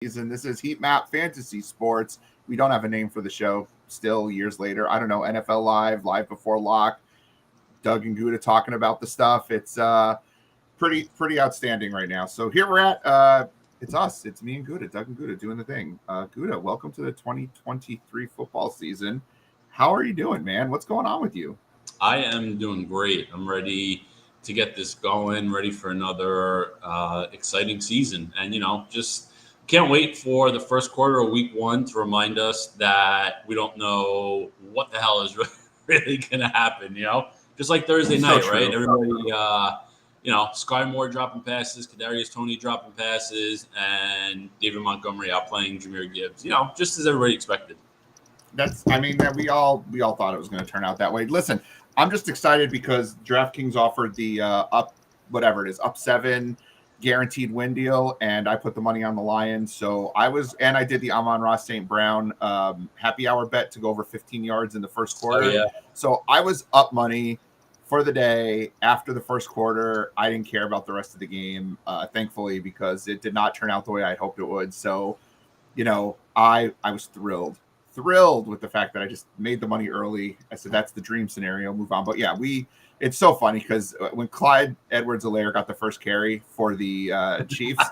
season. This is Heat Map Fantasy Sports. We don't have a name for the show still years later. I don't know, NFL Live, Live Before Lock, Doug and Gutta talking about the stuff. It's pretty outstanding right now. So here we're at. It's us. It's me and Gutta, Doug and Gutta doing the thing. Gutta, welcome to the 2023 football season. How are you doing, man? What's going on with you? I am doing great. I'm ready to get this going, ready for another exciting season. And, just can't wait for the first quarter of week one to remind us that we don't know what the hell is really going to happen, Just like Thursday night, right? Everybody, Sky Moore dropping passes, Kadarius Toney dropping passes, and David Montgomery out playing Jahmyr Gibbs, just as everybody expected. We all thought it was going to turn out that way. Listen, I'm just excited because DraftKings offered the up 7 guaranteed win deal, and I put the money on the Lions. So I did the Amon-Ra St. Brown happy hour bet to go over 15 yards in the first quarter. Oh, yeah. So I was up money for the day after the first quarter. I didn't care about the rest of the game, thankfully, because it did not turn out the way I hoped it would. So, I was thrilled with the fact that I just made the money early. I said, that's the dream scenario, move on. But yeah, it's so funny because when Clyde Edwards-Helaire got the first carry for the Chiefs,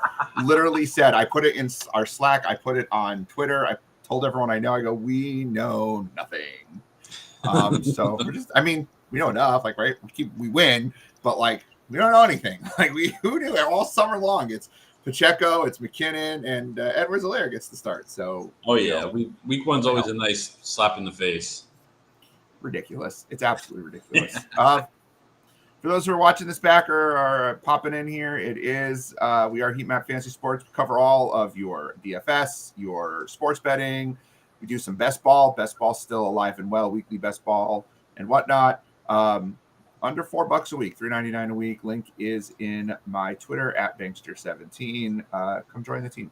literally said, I put it in our Slack, I put it on Twitter, I told everyone I know, I go, we know nothing. So we know enough, right? We win, but we don't know anything. Who knew all summer long? It's Pacheco, it's McKinnon, and Edwards-Helaire gets the start. So, week one's always a nice slap in the face. Ridiculous. It's absolutely ridiculous. For those who are watching this back or are popping in here, it is we are Heat Map Fantasy Sports. We cover all of your DFS, your sports betting. We do some best ball. Best ball's still alive and well. Weekly best ball and whatnot. Under $4 a week, $3.99 a week. Link is in my Twitter at Bankster17. Come join the team.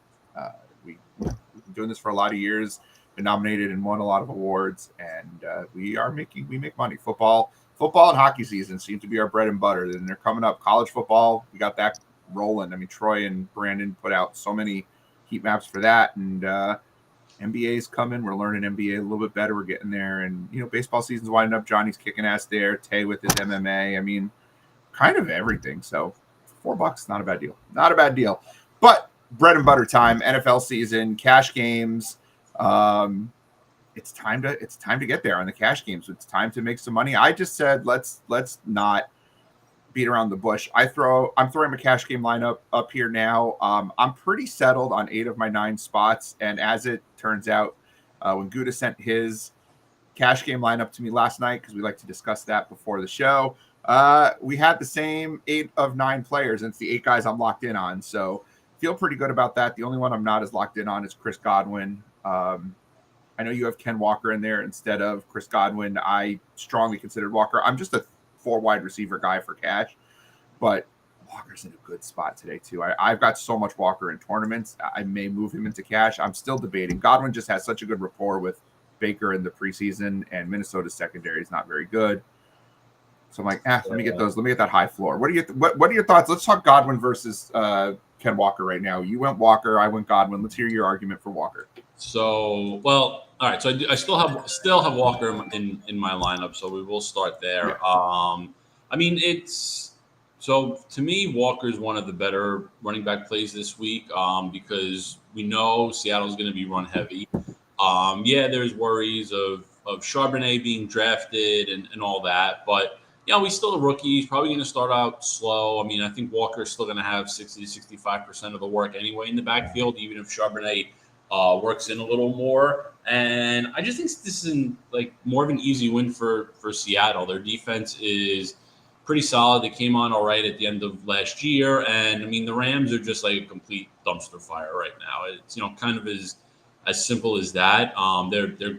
We've been doing this for a lot of years. Been nominated and won a lot of awards, and we make money. Football and hockey season seem to be our bread and butter. Then they're coming up. College football, we got that rolling. Troy and Brandon put out so many heat maps for that, and NBA's coming. We're learning NBA a little bit better. We're getting there. And, baseball season's winding up. Johnny's kicking ass there. Tay with his MMA. Kind of everything. So $4, not a bad deal. Not a bad deal. But bread and butter time, NFL season, cash games. It's time to get there on the cash games. It's time to make some money. I just said, let's not beat around the bush. I'm throwing my cash game lineup up here now. I'm pretty settled on 8 of my 9 spots. And as it turns out, when Gutta sent his cash game lineup to me last night, because we like to discuss that before the show, we had the same 8 of 9 players, and it's the 8 guys I'm locked in on. So feel pretty good about that. The only one I'm not as locked in on is Chris Godwin. I know you have Ken Walker in there instead of Chris Godwin. I strongly considered Walker. I'm just a 4 wide receiver guy for cash, but Walker's in a good spot today too. I've got so much Walker in tournaments. I may move him into cash. I'm still debating. Godwin just has such a good rapport with Baker in the preseason, and Minnesota's secondary is not very good. So I'm like, let me get those. Let me get that high floor. What are your thoughts? Let's talk Godwin versus Ken Walker right now. You went Walker, I went Godwin. Let's hear your argument for Walker. So, all right. So I still have Walker in my lineup. So we will start there. Yeah. So to me, Walker is one of the better running back plays this week because we know Seattle's going to be run heavy. There's worries of Charbonnet being drafted and all that, but he's still a rookie. He's probably going to start out slow. I think Walker's still going to have 60 to 65% of the work anyway in the backfield, even if Charbonnet works in a little more. And I just think this is more of an easy win for Seattle. Their defense is pretty solid. They came on all right at the end of last year. And the Rams are just like a complete dumpster fire right now. It's, kind of as simple as that. They're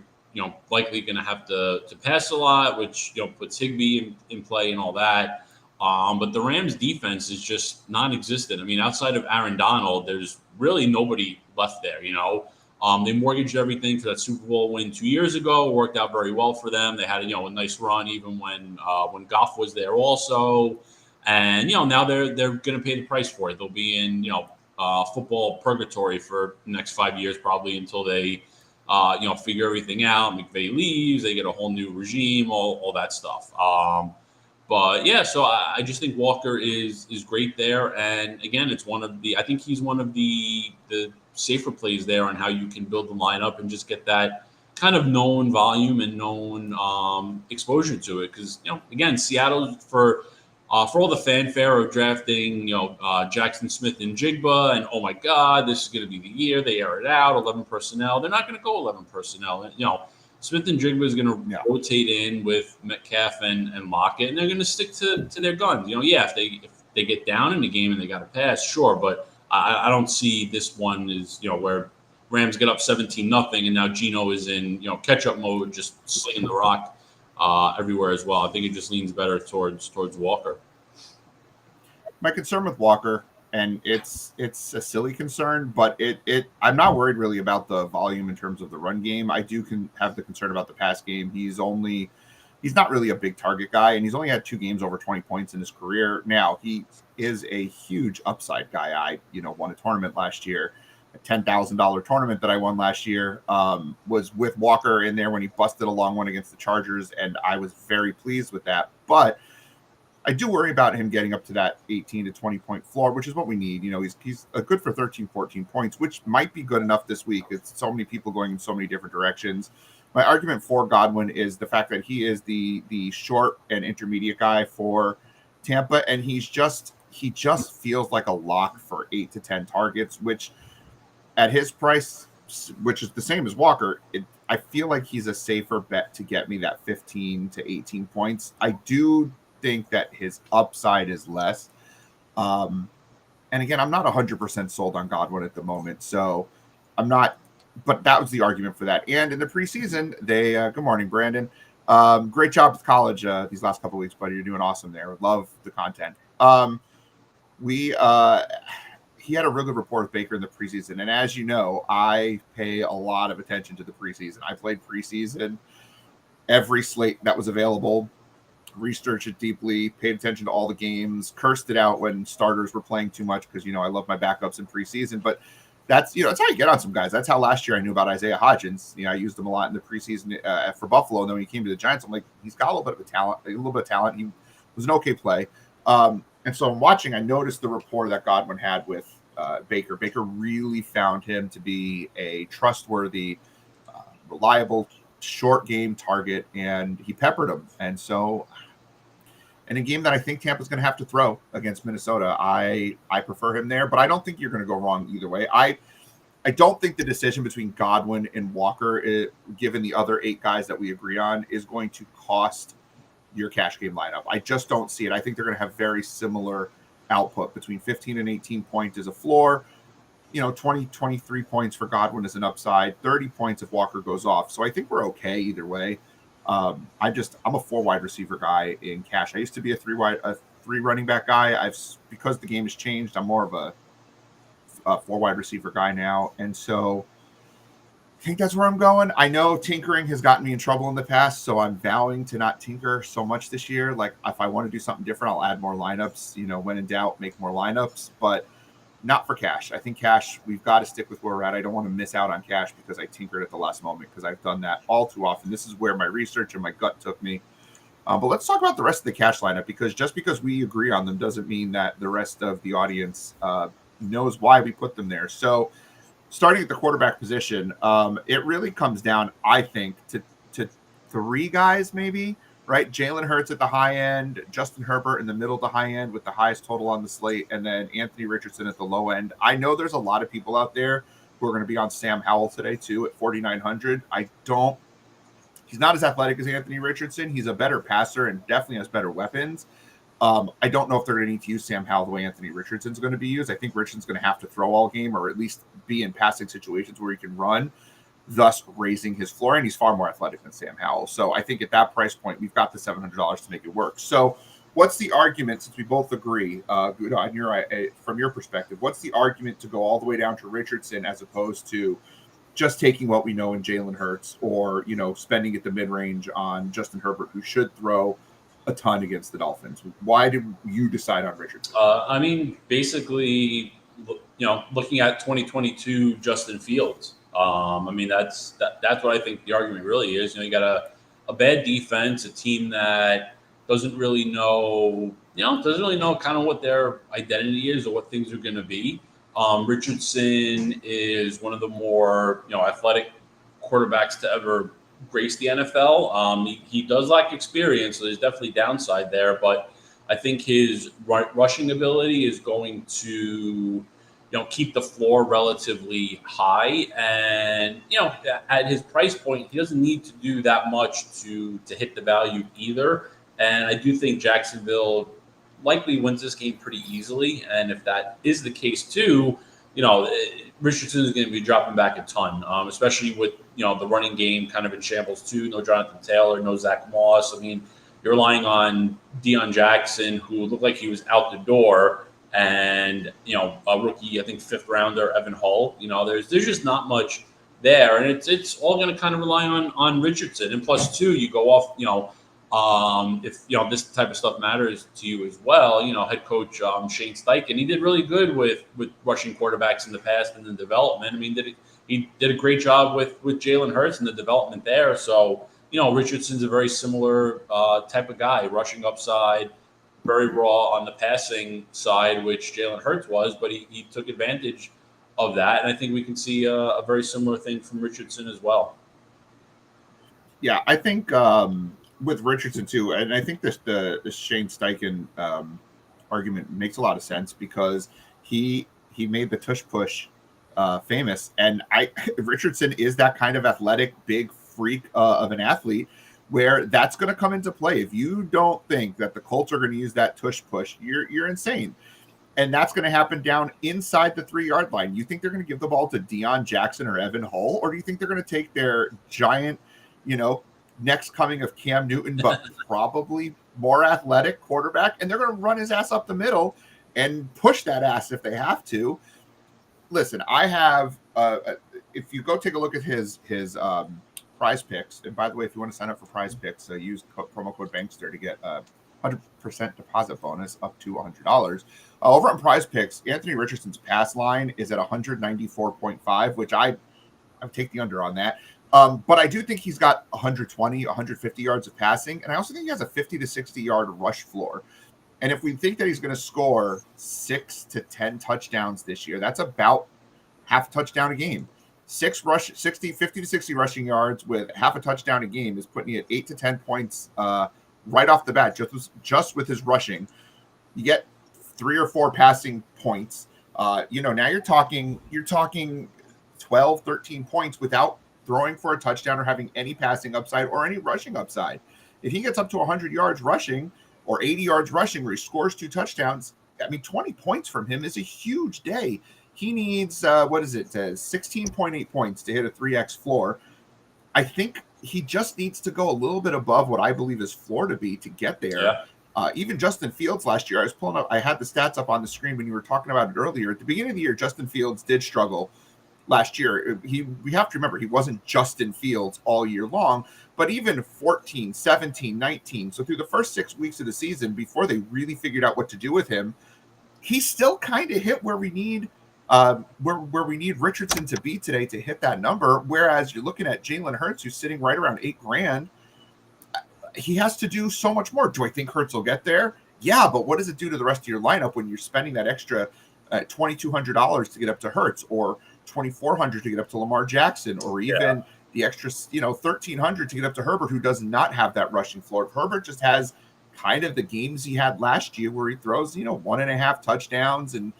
likely going to have to pass a lot, which, puts Higbee in play and all that. But the Rams defense is just non-existent. Outside of Aaron Donald, there's really nobody left there, They mortgaged everything for that Super Bowl win 2 years ago. It worked out very well for them. They had a nice run even when Goff was there also. And now they're going to pay the price for it. They'll be in football purgatory for the next 5 years, probably until they, figure everything out. McVay leaves, they get a whole new regime, all that stuff. But yeah, so I just think Walker is great there, and again, I think he's one of the safer plays there on how you can build the lineup and just get that kind of known volume and known exposure to it. Because again, Seattle for all the fanfare of drafting, Jackson Smith and Jigba, and oh my God, this is going to be the year they air it out. 11 personnel. They're not going to go 11 personnel. Smith and Jigba is going to rotate in with Metcalf and Lockett, and they're going to stick to their guns. If they get down in the game and they got to pass, sure, but I don't see this one is where Rams get up 17-0, and now Geno is in catch-up mode, just slinging the rock everywhere as well. I think it just leans better towards Walker. My concern with Walker, and it's a silly concern, but I'm not worried really about the volume in terms of the run game. I do have the concern about the pass game. He's not really a big target guy, and he's only had 2 games over 20 points in his career. Now, he is a huge upside guy. I won a tournament last year. A $10,000 tournament that I won last year was with Walker in there when he busted a long one against the Chargers, and I was very pleased with that. But I do worry about him getting up to that 18 to 20 point floor, which is what we need. He's good for 13, 14 points, which might be good enough this week. It's so many people going in so many different directions. My argument for Godwin is the fact that he is the short and intermediate guy for Tampa, and he just feels like a lock for 8 to 10 targets, which at his price, which is the same as Walker, I feel like he's a safer bet to get me that 15 to 18 points. I do think that his upside is less. And again, I'm not 100% sold on Godwin at the moment, so I'm not, but that was the argument for that. And in the preseason, they, good morning, Brandon. Great job with college these last couple of weeks, buddy. You're doing awesome there. Love the content. He had a really good rapport with Baker in the preseason. And as you know, I pay a lot of attention to the preseason. I played preseason, every slate that was available, researched it deeply, paid attention to all the games, cursed it out when starters were playing too much because, I love my backups in preseason. But that's how you get on some guys. That's how last year I knew about Isaiah Hodgins. I used him a lot in the preseason for Buffalo. And then when he came to the Giants, I'm like, he's got a little bit of talent. He was an okay play. And so I'm watching, I noticed the rapport that Godwin had with Baker. Baker really found him to be a trustworthy, reliable, short game target, and he peppered him. And so in a game that I think Tampa's going to have to throw against Minnesota, I prefer him there, but I don't think you're going to go wrong either way. I don't think the decision between Godwin and Walker, given the other 8 guys that we agree on, is going to cost your cash game lineup. I just don't see it. I think they're going to have very similar output between 15 and 18 points as a floor, 20, 23 points for Godwin as an upside, 30 points if Walker goes off. So I think we're okay either way. I'm a 4 wide receiver guy in cash. I used to be a 3 running back guy. Because the game has changed, I'm more of a 4 wide receiver guy now. And so I think that's where I'm going. I know tinkering has gotten me in trouble in the past, so I'm vowing to not tinker so much this year. Like if I want to do something different, I'll add more lineups, when in doubt, make more lineups, but not for cash. I think cash, we've got to stick with where we're at. I don't want to miss out on cash because I tinkered at the last moment, because I've done that all too often. This is where my research and my gut took me. But let's talk about the rest of the cash lineup, because just because we agree on them doesn't mean that the rest of the audience knows why we put them there. So starting at the quarterback position, it really comes down, I think, to 3 guys maybe, right? Jalen Hurts at the high end, Justin Herbert in the middle of the high end with the highest total on the slate, and then Anthony Richardson at the low end. I know there's a lot of people out there who are going to be on Sam Howell today too at 4,900. He's not as athletic as Anthony Richardson. He's a better passer and definitely has better weapons. I don't know if they're going to need to use Sam Howell the way Anthony Richardson's going to be used. I think Richardson's going to have to throw all game, or at least be in passing situations where he can run, thus raising his floor. And he's far more athletic than Sam Howell. So I think at that price point, we've got the $700 to make it work. So what's the argument, since we both agree, Gutta, from your perspective, what's the argument to go all the way down to Richardson as opposed to just taking what we know in Jalen Hurts, or, spending at the mid-range on Justin Herbert, who should throw a ton against the Dolphins? Why did you decide on Richardson? Basically, looking at 2022 Justin Fields. I mean, that's what I think the argument really is. You got a bad defense, a team that doesn't really know kind of what their identity is or what things are going to be. Richardson is one of the more athletic quarterbacks to ever grace the NFL. He does lack experience, so there's definitely downside there. But I think his rushing ability is going to keep the floor relatively high, and at his price point, he doesn't need to do that much to hit the value either. And I do think Jacksonville likely wins this game pretty easily. And if that is the case too, Richardson is going to be dropping back a ton, especially with the running game kind of in shambles too. No Jonathan Taylor, no Zach Moss. I mean, you're relying on Deion Jackson, who looked like he was out the door, and a rookie, I think 5th rounder Evan Hull. There's just not much there, and it's all going to kind of rely on Richardson. And plus two, you go off if this type of stuff matters to you as well. Head coach Shane Steichen, he did really good with rushing quarterbacks in the past and the development. I mean, he did a great job with Jalen Hurts and the development there. So Richardson's a very similar type of guy, rushing upside, very raw on the passing side, which Jalen Hurts was, but he took advantage of that. And I think we can see a very similar thing from Richardson as well. Yeah, I think with Richardson too, and I think the Shane Steichen argument makes a lot of sense because he made the tush push famous, and Richardson is that kind of athletic, big freak of an athlete where that's going to come into play. If you don't think that the Colts are going to use that tush push, you're insane. And that's going to happen down inside the 3-yard line. You think they're going to give the ball to Deion Jackson or Evan Hull, or do you think they're going to take their giant, next coming of Cam Newton, but probably more athletic quarterback, and they're going to run his ass up the middle and push that ass if they have to? Listen, I have, if you go take a look at his Prize Picks, and by the way, if you want to sign up for Prize Picks, use promo code Bankster to get a 100% deposit bonus up to $100. Over on Prize Picks, Anthony Richardson's pass line is at 194.5, which I take the under on that. But I do think he's got 120, 150 yards of passing, and I also think he has a 50 to 60 yard rush floor. And if we think that he's going to score 6 to 10 touchdowns this year, that's about half a touchdown a game. 50 to 60 rushing yards with half a touchdown a game is putting you at 8 to 10 points right off the bat, just with his rushing. You get 3 or 4 passing points. Now you're talking 12, 13 points without throwing for a touchdown or having any passing upside or any rushing upside. If he gets up to 100 yards rushing or 80 yards rushing where he scores 2 touchdowns, 20 points from him is a huge day. He needs, 16.8 points to hit a 3X floor. I think he just needs to go a little bit above what I believe his floor to be to get there. Yeah. Even Justin Fields last year, I had the stats up on the screen when you were talking about it earlier. At the beginning of the year, Justin Fields did struggle last year. We have to remember he wasn't Justin Fields all year long, but even 14, 17, 19. So through the first 6 weeks of the season, before they really figured out what to do with him, he still kind of hit where we need where we need Richardson to be today to hit that number. Whereas you're looking at Jalen Hurts, who's sitting right around $8,000. He has to do so much more. Do I think Hurts will get there? Yeah, but what does it do to the rest of your lineup when you're spending that extra $2,200 to get up to Hurts, or $2,400 to get up to Lamar Jackson, or even the extra $1,300 to get up to Herbert, who does not have that rushing floor? If Herbert just has kind of the games he had last year where he throws 1.5 touchdowns and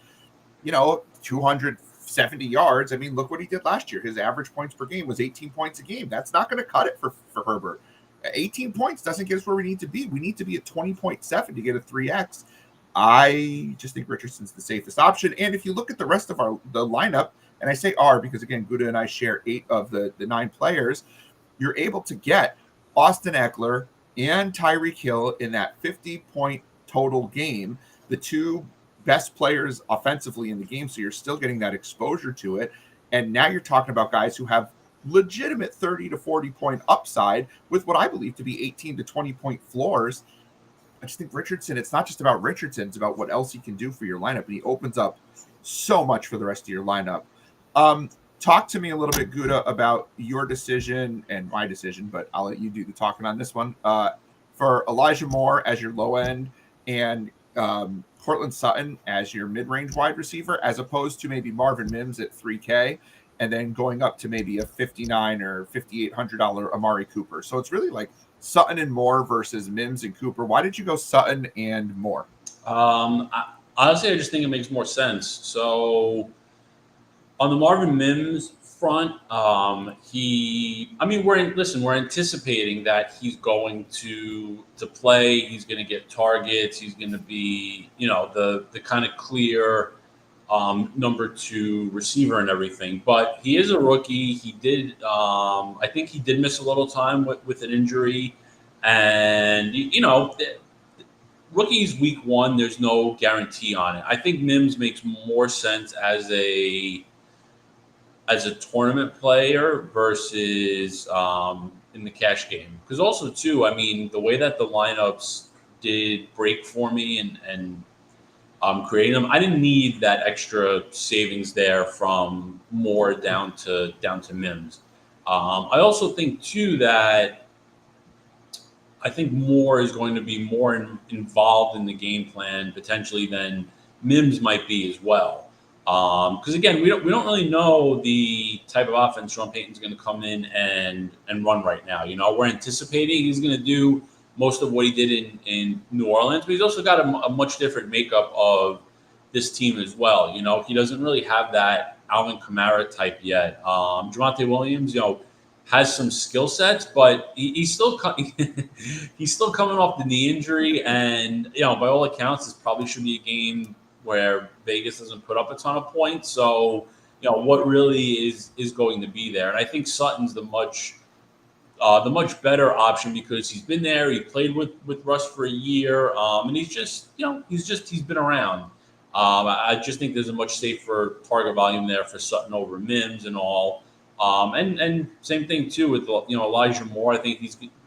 270 yards. Look what he did last year. His average points per game was 18 points a game. That's not going to cut it for Herbert. 18 points doesn't get us where we need to be. We need to be at 20.7 to get a 3X. I just think Richardson's the safest option. And if you look at the rest of the lineup, and I say R because, again, Gutta and I share 8 of the 9 players, you're able to get Austin Eckler and Tyreek Hill in that 50-point total game, the 2 best players offensively in the game, so you're still getting that exposure to it. And now you're talking about guys who have legitimate 30 to 40 point upside with what I believe to be 18 to 20 point floors. I just think Richardson, it's not just about Richardson, it's about what else he can do for your lineup. And he opens up so much for the rest of your lineup. Talk to me a little bit, Gutta, about your decision and my decision, but I'll let you do the talking on this one. For Elijah Moore as your low end and Cortland Sutton as your mid-range wide receiver, as opposed to maybe Marvin Mims at $3K, and then going up to maybe a $5,900 or $5,800 Amari Cooper. So it's really like Sutton and Moore versus Mims and Cooper. Why did you go Sutton and Moore? Honestly, I just think it makes more sense. So on the Marvin Mims front, we're anticipating that he's going to play. He's going to get targets. He's going to be, the kind of clear number 2 receiver and everything. But he is a rookie. He did, I think he did miss a little time with an injury, and rookies week 1, there's no guarantee on it. I think Mims makes more sense as a tournament player versus in the cash game. Because also, too, I mean, the way that the lineups did break for me and creating them, I didn't need that extra savings there from Moore down to Mims. I also think, too, that I think Moore is going to be more involved in the game plan potentially than Mims might be as well. Because again, we don't really know the type of offense Sean Payton's going to come in and run right now. We're anticipating he's going to do most of what he did in New Orleans, but he's also got a much different makeup of this team as well. He doesn't really have that Alvin Kamara type yet. Javonte Williams, has some skill sets, but he's still he's still coming off the knee injury, and by all accounts, this probably should be a game where Vegas doesn't put up a ton of points. So, what really is going to be there? And I think Sutton's the much better option because he's been there. He played with Russ for a year, and he's been around. I just think there's a much safer target volume there for Sutton over Mims and all. And same thing too with Elijah Moore. I think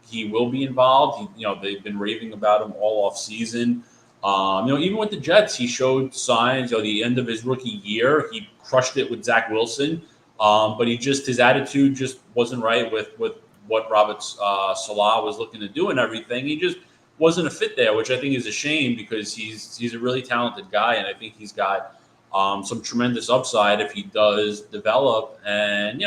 he will be involved. They've been raving about him all off season. Even with the Jets, he showed signs. The end of his rookie year, he crushed it with Zach Wilson, but his attitude just wasn't right with what Robert Salah was looking to do and everything. He just wasn't a fit there, which I think is a shame because he's a really talented guy, and I think he's got some tremendous upside if he does develop. And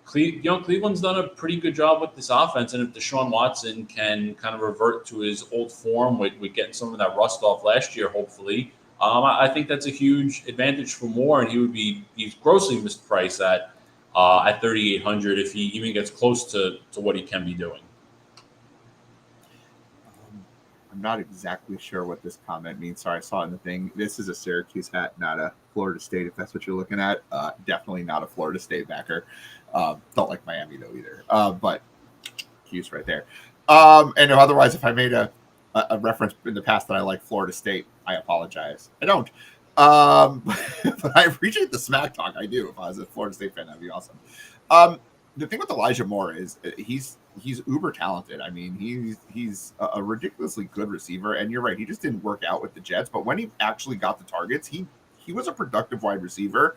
Cleveland's done a pretty good job with this offense, and if Deshaun Watson can kind of revert to his old form with getting some of that rust off last year, hopefully, I think that's a huge advantage for Moore, and he's grossly mispriced at $3,800 if he even gets close to what he can be doing. I'm not exactly sure what this comment means. Sorry, I saw it in the thing. This is a Syracuse hat, not a Florida State, if that's what you're looking at. Definitely not a Florida State backer. Don't like Miami, though, either. But Cuse right there. And otherwise, if I made a reference in the past that I like Florida State, I apologize. I don't. But I appreciate the smack talk. I do. If I was a Florida State fan, that'd be awesome. The thing with Elijah Moore is he's uber talented. I mean, he's a ridiculously good receiver. And you're right, he just didn't work out with the Jets. But when he actually got the targets, he was a productive wide receiver.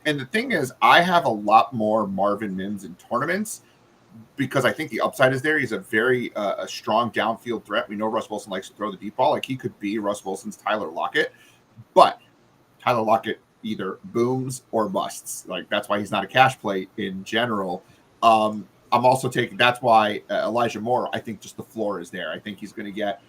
And the thing is, I have a lot more Marvin Mims in tournaments because I think the upside is there. He's a very a strong downfield threat. We know Russ Wilson likes to throw the deep ball. Like, he could be Russ Wilson's Tyler Lockett. But Tyler Lockett either booms or busts. Like, that's why he's not a cash play in general. I'm also taking, that's why Elijah Moore, I think just the floor is there. I think he's going to get,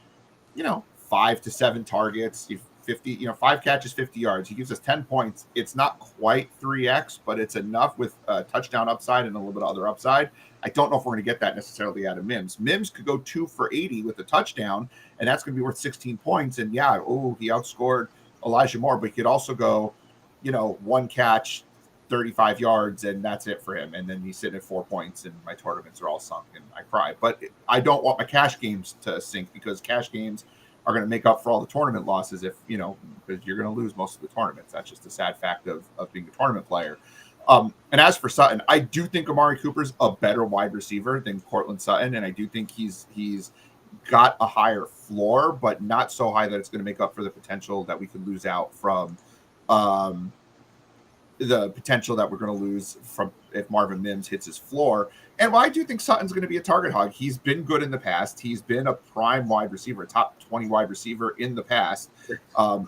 5 to 7 targets, 50, 5 catches, 50 yards. He gives us 10 points. It's not quite 3X, but it's enough with touchdown upside and a little bit of other upside. I don't know if we're going to get that necessarily out of Mims. Mims could go 2 for 80 with a touchdown, and that's going to be worth 16 points. And he outscored Elijah Moore, but he could also go, 1 catch, 35 yards, and that's it for him. And then he's sitting at 4 points, and my tournaments are all sunk, and I cry. But I don't want my cash games to sink because cash games are going to make up for all the tournament losses because you're going to lose most of the tournaments. That's just a sad fact of being a tournament player. And as for Sutton, I do think Amari Cooper's a better wide receiver than Cortland Sutton, and I do think he's got a higher floor, but not so high that it's going to make up for the potential that we could lose out from the potential that we're going to lose from if Marvin Mims hits his floor. And while I do think Sutton's going to be a target hog, he's been good in the past. He's been a prime wide receiver, a top 20 wide receiver in the past.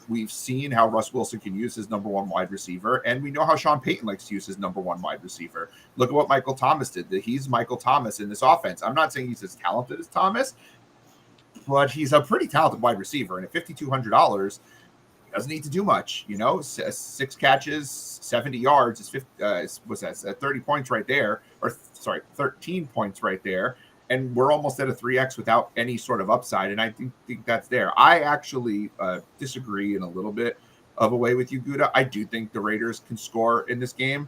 We've seen how Russ Wilson can use his number one wide receiver, and we know how Sean Payton likes to use his number one wide receiver. Look at what Michael Thomas did. He's Michael Thomas in this offense. I'm not saying he's as talented as Thomas, but he's a pretty talented wide receiver. And at $5,200, doesn't need to do much, 6 catches, 70 yards is 30 points right there, 13 points right there. And we're almost at a 3X without any sort of upside. And I think that's there. I actually disagree in a little bit of a way with you, Gutta. I do think the Raiders can score in this game.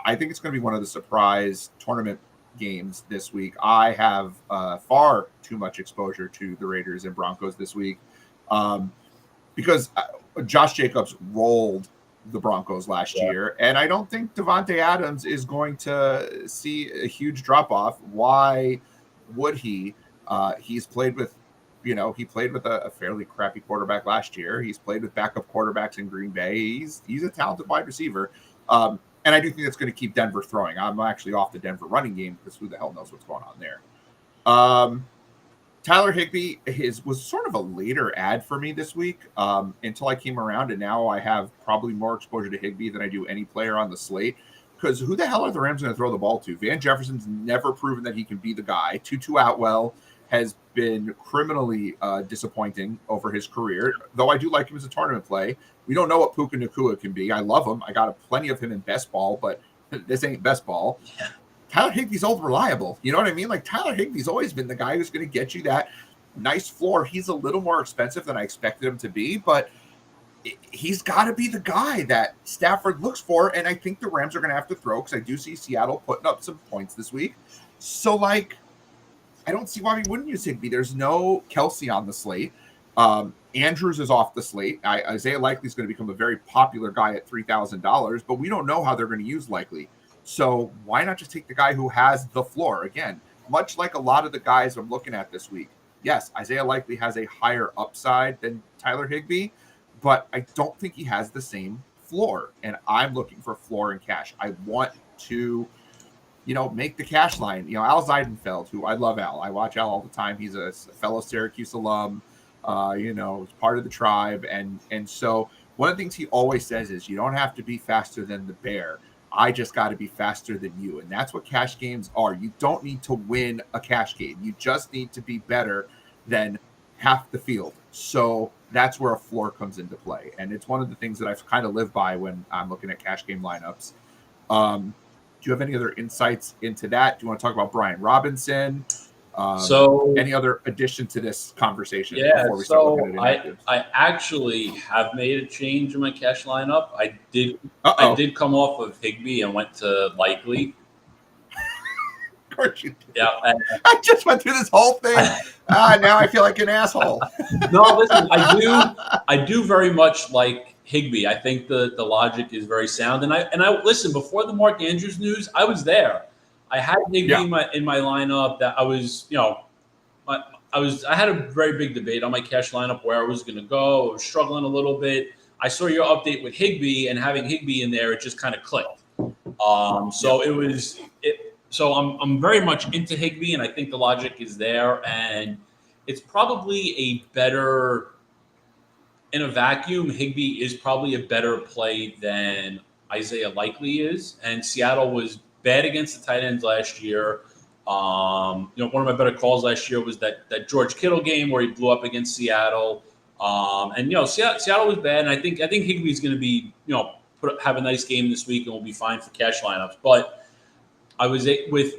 I think it's going to be one of the surprise tournament games this week. I have far too much exposure to the Raiders and Broncos this week because Josh Jacobs rolled the Broncos last year, and I don't think Devontae Adams is going to see a huge drop-off. Why would he? He's played with, he played with a fairly crappy quarterback last year. He's played with backup quarterbacks in Green Bay. He's a talented wide receiver. And I do think that's going to keep Denver throwing. I'm actually off the Denver running game because who the hell knows what's going on there. Tyler Higbee was sort of a later ad for me this week until I came around, and now I have probably more exposure to Higbee than I do any player on the slate. Because who the hell are the Rams going to throw the ball to? Van Jefferson's never proven that he can be the guy. Tutu Atwell has been criminally disappointing over his career, though I do like him as a tournament play. We don't know what Puka Nacua can be. I love him. I got plenty of him in best ball, but this ain't best ball. Yeah. Tyler Higbee's old reliable. You know what I mean? Like, Tyler Higbee's always been the guy who's going to get you that nice floor. He's a little more expensive than I expected him to be, but he's got to be the guy that Stafford looks for. And I think the Rams are going to have to throw because I do see Seattle putting up some points this week. So, I don't see why we wouldn't use Higbee. There's no Kelsey on the slate. Andrews is off the slate. Isaiah Likely is going to become a very popular guy at $3,000, but we don't know how they're going to use Likely. So why not just take the guy who has the floor? Again, much like a lot of the guys I'm looking at this week. Yes, Isaiah Likely has a higher upside than Tyler Higbee, but I don't think he has the same floor. And I'm looking for floor and cash. I want to, make the cash line. Al Zeidenfeld, who I love Al. I watch Al all the time. He's a fellow Syracuse alum, he's part of the tribe. And so one of the things he always says is you don't have to be faster than the bear. I just got to be faster than you. And that's what cash games are. You don't need to win a cash game. You just need to be better than half the field. So that's where a floor comes into play. And it's one of the things that I've kind of lived by when I'm looking at cash game lineups. Do you have any other insights into that? Do you want to talk about Brian Robinson? So any other addition to this conversation? Yeah, before we start looking at I actually have made a change in my cash lineup. I did come off of Higbee and went to Likely. Of course you did. Yeah, I just went through this whole thing. Now I feel like an asshole. No, listen, I do very much like Higbee. I think the logic is very sound. And I listen, before the Mark Andrews news, I was there. I had Higbee in my lineup that I was, I had a very big debate on my cash lineup where I was going to go. I was struggling a little bit. I saw your update with Higbee, and having Higbee in there, it just kind of clicked. So I'm very much into Higbee, and I think the logic is there. And it's probably a better, in a vacuum, Higbee is probably a better play than Isaiah Likely is. And Seattle was bad against the tight ends last year. One of my better calls last year was that George Kittle game where he blew up against Seattle. Seattle was bad, and I think Higbee's going to be, have a nice game this week and will be fine for cash lineups. But I was with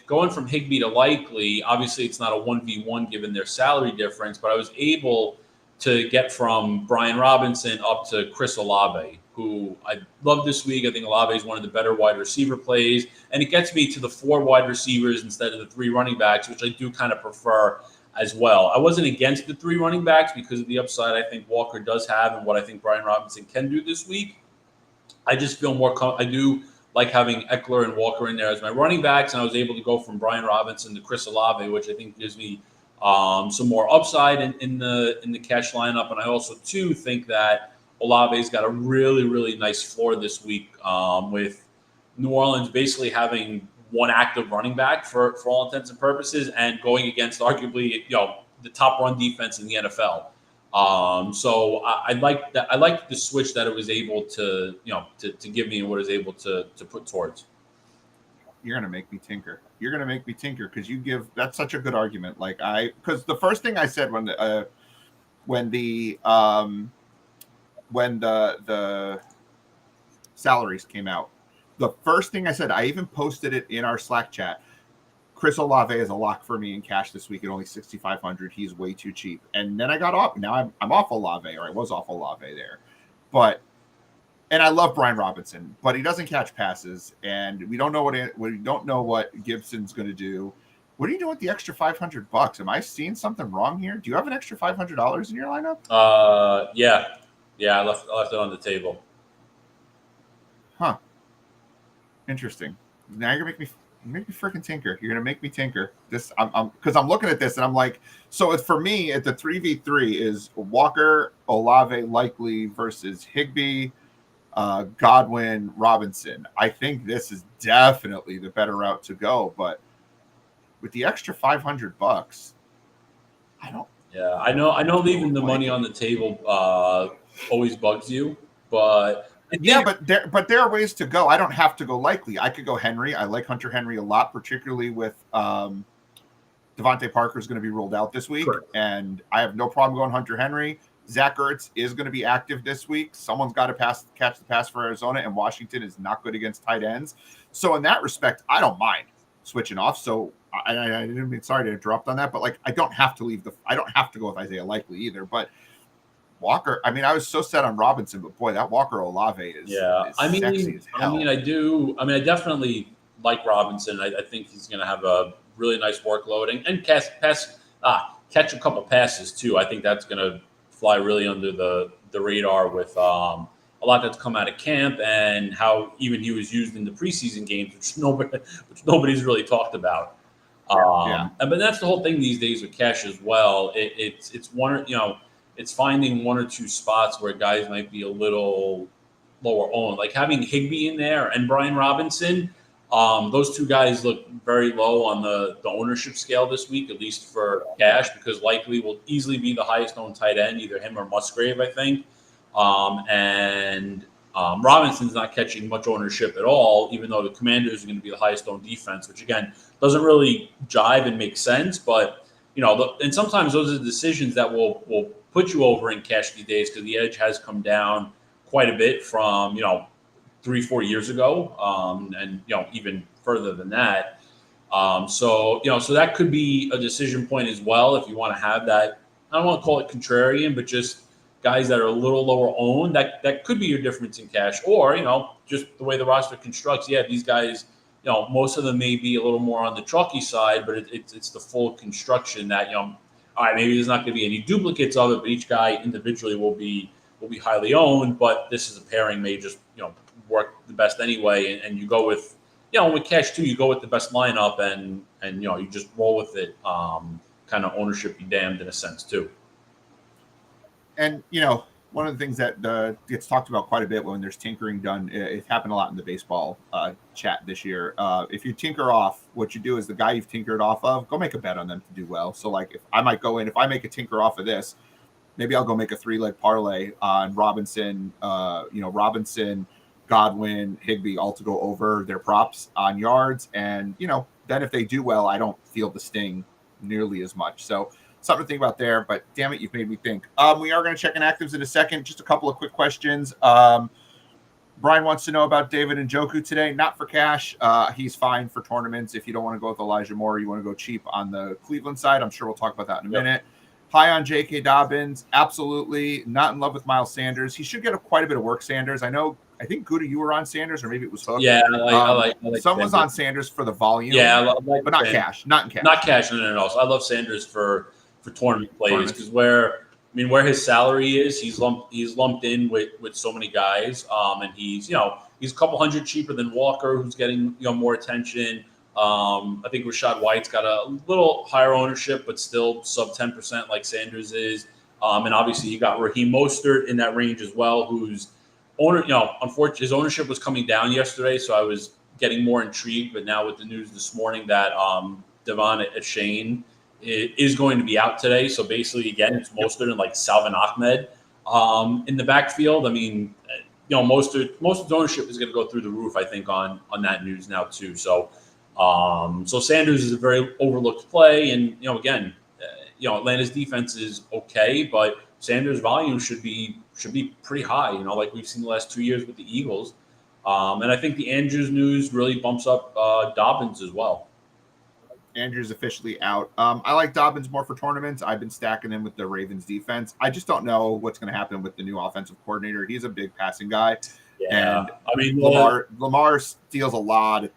going from Higbee to Likely. Obviously, it's not a 1v1 given their salary difference, but I was able to get from Brian Robinson up to Chris Olave, who I love this week. I think Olave is one of the better wide receiver plays, and it gets me to the 4 wide receivers instead of the 3 running backs, which I do kind of prefer as well. I wasn't against the 3 running backs because of the upside I think Walker does have and what I think Brian Robinson can do this week. I just feel more I do like having Eckler and Walker in there as my running backs, and I was able to go from Brian Robinson to Chris Olave, which I think gives me some more upside in the cash lineup. And I also too think that Olave's got a really, really nice floor this week with New Orleans basically having one active running back for all intents and purposes and going against arguably, the top run defense in the NFL. So I like that. I like the switch that it was able to, to give me and what it was able to put towards. You're gonna make me tinker. You're gonna make me tinker because that's such a good argument. Because the first thing I said when the salaries came out, the first thing I said, I even posted it in our Slack chat. Chris Olave is a lock for me in cash this week at only 6,500. He's way too cheap. And then I got off. Now I'm off Olave, or I was off Olave there. And I love Brian Robinson, but he doesn't catch passes, and we don't know what Gibson's going to do. What are you doing with the extra $500? Am I seeing something wrong here? Do you have an extra $500 in your lineup? Yeah, I left it on the table. Huh. Interesting. Now you're gonna make me freaking tinker. You're gonna make me tinker. Because I'm looking at this and I'm like, so it's for me at the 3v3 is Walker, Olave, likely versus Higbee, Godwin, Robinson. I think this is definitely the better route to go, but with the extra $500, I don't. Yeah, I know. Leaving the money on the table always bugs you, but but there are ways to go. I don't have to go likely. I could go Henry. I like Hunter Henry a lot, particularly with Devontae Parker is going to be ruled out this week, Correct. And I have no problem going Hunter Henry. Zach Ertz is going to be active this week. Someone's got to catch the pass for Arizona, and Washington is not good against tight ends. So in that respect, I don't mind switching off. So I didn't mean, sorry to interrupt on that, but I don't have to I don't have to go with Isaiah Likely either. But Walker, I mean, I was so set on Robinson, but boy, that Walker Olave is sexy as hell. I definitely like Robinson. I think he's going to have a really nice workload and catch a couple passes too. I think that's going to fly really under the radar with a lot that's come out of camp and how even he was used in the preseason games, which nobody's really talked about. But that's the whole thing these days with cash as well. It's one, it's finding one or two spots where guys might be a little lower owned, like having Higbee in there and Brian Robinson. Those two guys look very low on the ownership scale this week, at least for cash, because Likely will easily be the highest owned tight end, either him or Musgrave, I think. Robinson's not catching much ownership at all, even though the Commanders are going to be the highest owned defense, which again doesn't really jive and make sense. But and sometimes those are the decisions that will put you over in cash these days because the edge has come down quite a bit from 3-4 years ago, and even further than that. So that could be a decision point as well if you want to have that. I don't want to call it contrarian, but just guys that are a little lower owned. That could be your difference in cash, or just the way the roster constructs. Yeah, these guys, most of them may be a little more on the chalky side, but it's the full construction that all right, maybe there's not going to be any duplicates of it, but each guy individually will be highly owned. But this is a pairing may just work the best anyway, and you go with with cash too, you go with the best lineup and you just roll with it. Kind of ownership be damned in a sense too. And one of the things that gets talked about quite a bit when there's tinkering done, it happened a lot in the baseball chat this year. If you tinker off, what you do is the guy you've tinkered off of, go make a bet on them to do well. So if I make a tinker off of this, maybe I'll go make a 3-leg parlay on Robinson, Robinson, Godwin, Higbee, all to go over their props on yards. And, then if they do well, I don't feel the sting nearly as much. So something to think about there, but damn it, you've made me think. We are going to check in actives in a second. Just a couple of quick questions. Brian wants to know about David Njoku today. Not for cash. He's fine for tournaments. If you don't want to go with Elijah Moore, you want to go cheap on the Cleveland side. I'm sure we'll talk about that in a minute. High on J.K. Dobbins. Absolutely not in love with Miles Sanders. He should get quite a bit of work, Sanders. I think Gutta, you were on Sanders, or maybe it was Hook. Yeah, I like someone's Sanders. on Sanders for the volume. Yeah, but not cash. Not in cash. Not cash. No. So I love Sanders for tournament plays because where his salary is, he's lumped in with so many guys, and he's a couple hundred cheaper than Walker, who's getting more attention. I think Rachaad White's got a little higher ownership, but still sub 10% like Sanders is. And obviously you got Raheem Mostert in that range as well, who's unfortunately his ownership was coming down yesterday, so I was getting more intrigued. But now with the news this morning that Devon Achane is going to be out today, so basically again it's Mostert and like Salvin Ahmed in the backfield. I mean, Mostert's ownership is going to go through the roof, I think, on that news now too. So Sanders is a very overlooked play, and again, Atlanta's defense is okay, but Sanders' volume should be pretty high. Like we've seen the last 2 years with the Eagles, and I think the Andrews news really bumps up Dobbins as well. Andrews officially out. I like Dobbins more for tournaments. I've been stacking him with the Ravens defense. I just don't know what's going to happen with the new offensive coordinator. He's a big passing guy. Yeah. And I mean, Lamar steals a lot of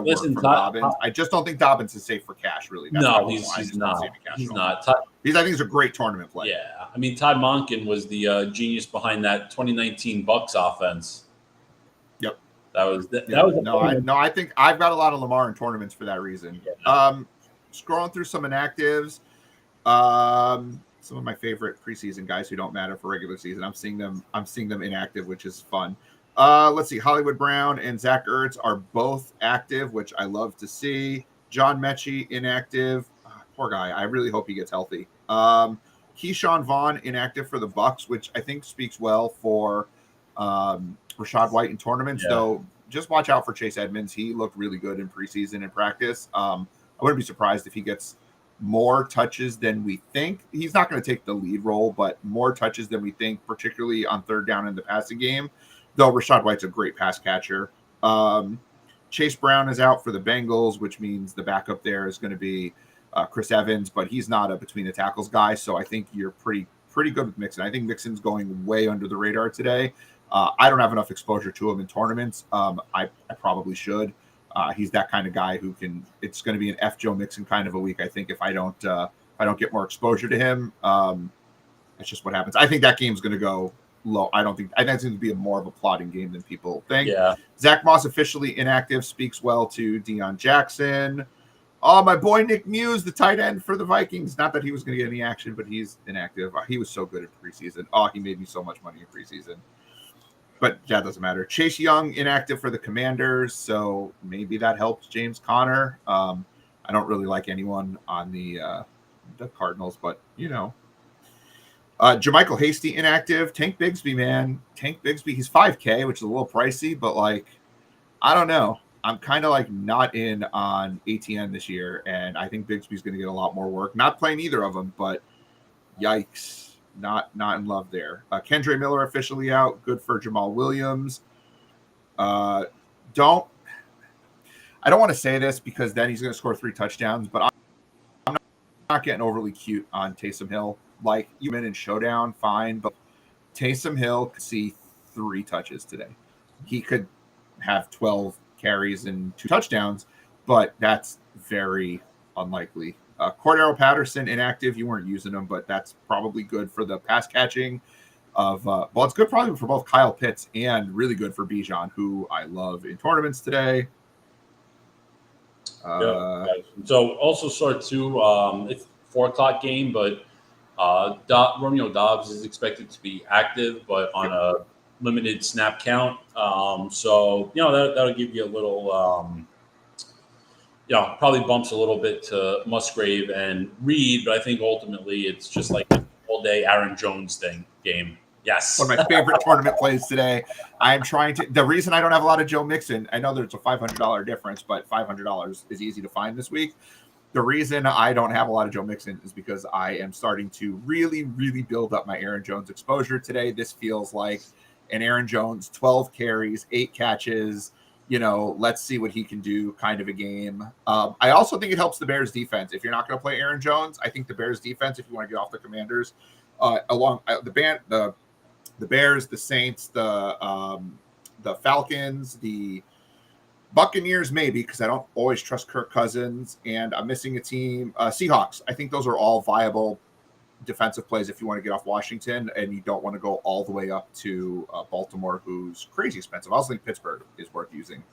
work from Dobbins. I just don't think Dobbins is safe for cash, really. He's not. He's not. I think he's a great tournament play. Yeah. I mean, Todd Monken was the genius behind that 2019 Bucs offense. Yep. I think I've got a lot of Lamar in tournaments for that reason. Yeah. Scrolling through some inactives, some of my favorite preseason guys who don't matter for regular season. I'm seeing them inactive, which is fun. Let's see. Hollywood Brown and Zach Ertz are both active, which I love to see. John Mechie inactive. Poor guy. I really hope he gets healthy. Keyshawn Vaughn inactive for the Bucs, which I think speaks well for Rachaad White in tournaments, though. Just watch out for Chase Edmonds. He looked really good in preseason and practice. I wouldn't be surprised if he gets more touches than we think. He's not going to take the lead role, but more touches than we think, particularly on third down in the passing game, though Rachaad White's a great pass catcher. Chase Brown is out for the Bengals, which means the backup there is going to be Chris Evans, but he's not a between the tackles guy, so I think you're pretty good with Mixon. I think Mixon's going way under the radar today. I don't have enough exposure to him in tournaments. I probably should. He's that kind of guy who can. It's going to be an F. Joe Mixon kind of a week. I think if I don't get more exposure to him, that's just what happens. I think that game's going to go low. I think it's going to be more of a plotting game than people think. Yeah. Zach Moss officially inactive speaks well to Deion Jackson. Oh, my boy Nick Muse, the tight end for the Vikings. Not that he was going to get any action, but he's inactive. He was so good at preseason. Oh, he made me so much money in preseason. But that doesn't matter. Chase Young inactive for the Commanders, so maybe that helps James Conner. I don't really like anyone on the Cardinals, but Jermichael Hasty inactive. Tank Bigsby, man. Tank Bigsby, he's $5K, which is a little pricey, but I don't know. I'm kind of not in on ATN this year, and I think Bigsby's going to get a lot more work. Not playing either of them, but yikes. Not in love there. Kendre Miller officially out. Good for Jamal Williams. I don't want to say this because then he's going to score 3 touchdowns, but I'm not getting overly cute on Taysom Hill. You in showdown, fine, but Taysom Hill could see 3 touches today. He could have 12 carries and 2 touchdowns, but that's very unlikely. Cordero Patterson inactive. You weren't using him, but that's probably good for the pass catching of it's good probably for both Kyle Pitts and really good for Bijan, who I love in tournaments today. So also start to it's 4:00 game, but Romeo Dobbs is expected to be active, but on a limited snap count. So that'll give you a little probably bumps a little bit to Musgrave and Reed, but I think ultimately it's just like an all-day Aaron Jones game. Yes. One of my favorite tournament plays today. I'm trying to – the reason I don't have a lot of Joe Mixon, I know there's a $500 difference, but $500 is easy to find this week. The reason I don't have a lot of Joe Mixon is because I am starting to really, really build up my Aaron Jones exposure today. This feels like an Aaron Jones 12 carries, 8 catches – let's see what he can do kind of a game. I also think it helps the Bears defense. If you're not going to play Aaron Jones, I think the Bears defense, if you want to get off the Commanders, along the Bears, the Saints, the Falcons, the Buccaneers, maybe, because I don't always trust Kirk Cousins, and I'm missing a team. Seahawks. I think those are all viable defensive plays if you want to get off Washington and you don't want to go all the way up to Baltimore, who's crazy expensive. I also think Pittsburgh is worth using.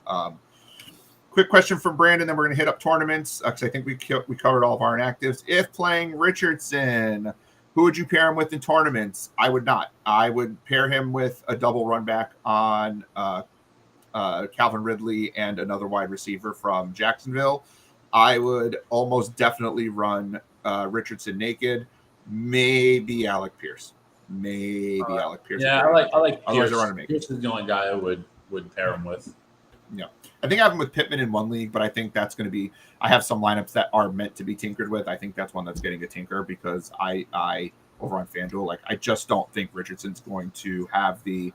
Quick question from Brandon, then we're going to hit up tournaments because I think we covered all of our inactives. If playing Richardson, Who would you pair him with in tournaments? I would not. I would pair him with a double run back on Calvin Ridley and another wide receiver from Jacksonville. I would almost definitely run Richardson naked. Maybe Alec Pierce. Alec Pierce. Yeah, I like Otherwise, Pierce. I run him. Pierce is the only guy I would pair him with. Yeah, I think I have him with Pittman in one league, but I think that's going to be. I have some lineups that are meant to be tinkered with. I think that's one that's getting a tinker because I over on FanDuel, like I just don't think Richardson's going to have the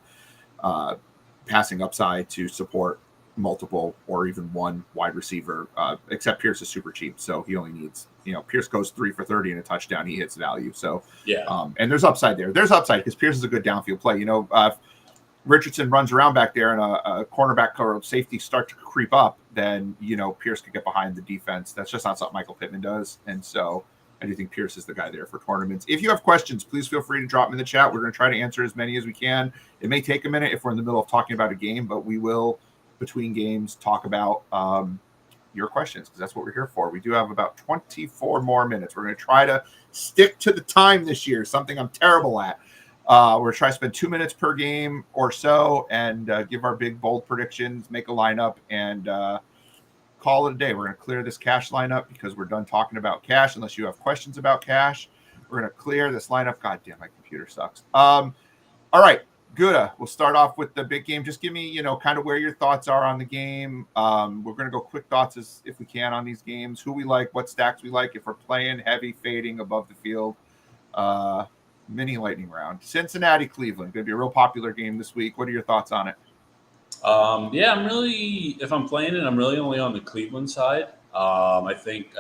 passing upside to support multiple or even one wide receiver. Except Pierce is super cheap, so he only needs. Pierce goes 3 for 30 and a touchdown. He hits value. So yeah, and there's upside there. There's upside because Pierce is a good downfield play. Richardson runs around back there and a cornerback or safety start to creep up, then, Pierce could get behind the defense. That's just not something Michael Pittman does. And so I do think Pierce is the guy there for tournaments. If you have questions, please feel free to drop them in the chat. We're going to try to answer as many as we can. It may take a minute if we're in the middle of talking about a game, but we will, between games, talk about your questions because that's what we're here for. We do have about 24 more minutes. We're going to try to stick to the time this year, something I'm terrible at. We're trying to spend 2 minutes per game or so and give our big, bold predictions, make a lineup, and call it a day. We're going to clear this cash lineup because we're done talking about cash. Unless you have questions about cash, we're going to clear this lineup. God damn, my computer sucks. All right, Gutta, we'll start off with the big game. Just give me, kind of where your thoughts are on the game. We're going to go quick thoughts if we can on these games, who we like, what stacks we like, if we're playing heavy, fading above the field. Mini lightning round. Cincinnati, Cleveland. Going to be a real popular game this week. What are your thoughts on it? Yeah, if I'm playing it, I'm really only on the Cleveland side. I think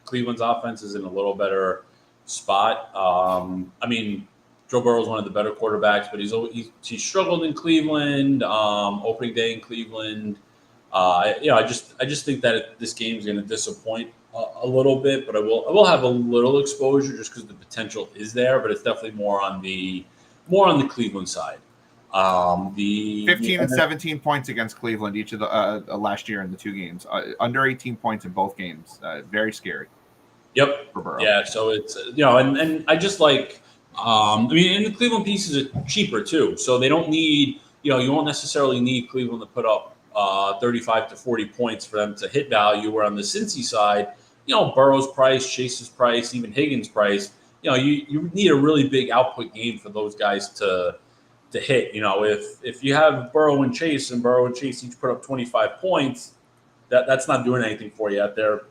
Cleveland's offense is in a little better spot. Joe Burrow is one of the better quarterbacks, but he's struggled in Cleveland. Opening day in Cleveland. I just think that this game is going to disappoint a little bit, but I will have a little exposure just because the potential is there, but it's definitely more on the Cleveland side. 15 and 17 points against Cleveland each of the last year in the two games, under 18 points in both games. Very scary. Yep. For Burrow. Yeah. So it's and I just like and the Cleveland pieces are cheaper too, so they don't need you won't necessarily need Cleveland to put up 35 to 40 points for them to hit value. Where on the Cincy side, Burrow's price, Chase's price, even Higgins' price, you need a really big output game for those guys to hit. If you have Burrow and Chase each put up 25 points, that's not doing anything for you at their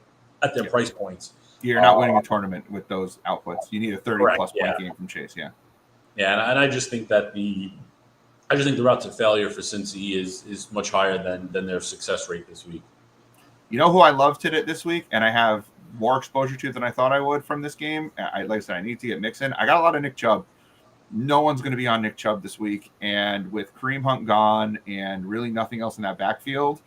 price points. You're not winning a tournament with those outputs. You need a 30-plus point game from Chase, yeah. Yeah, and I just think that the route to failure for Cincy is much higher than their success rate this week. You know who I loved it this week, and I have more exposure to than I thought I would from this game? Like I said, I need to get Mixon. I got a lot of Nick Chubb. No one's going to be on Nick Chubb this week, and with Kareem Hunt gone and really nothing else in that backfield,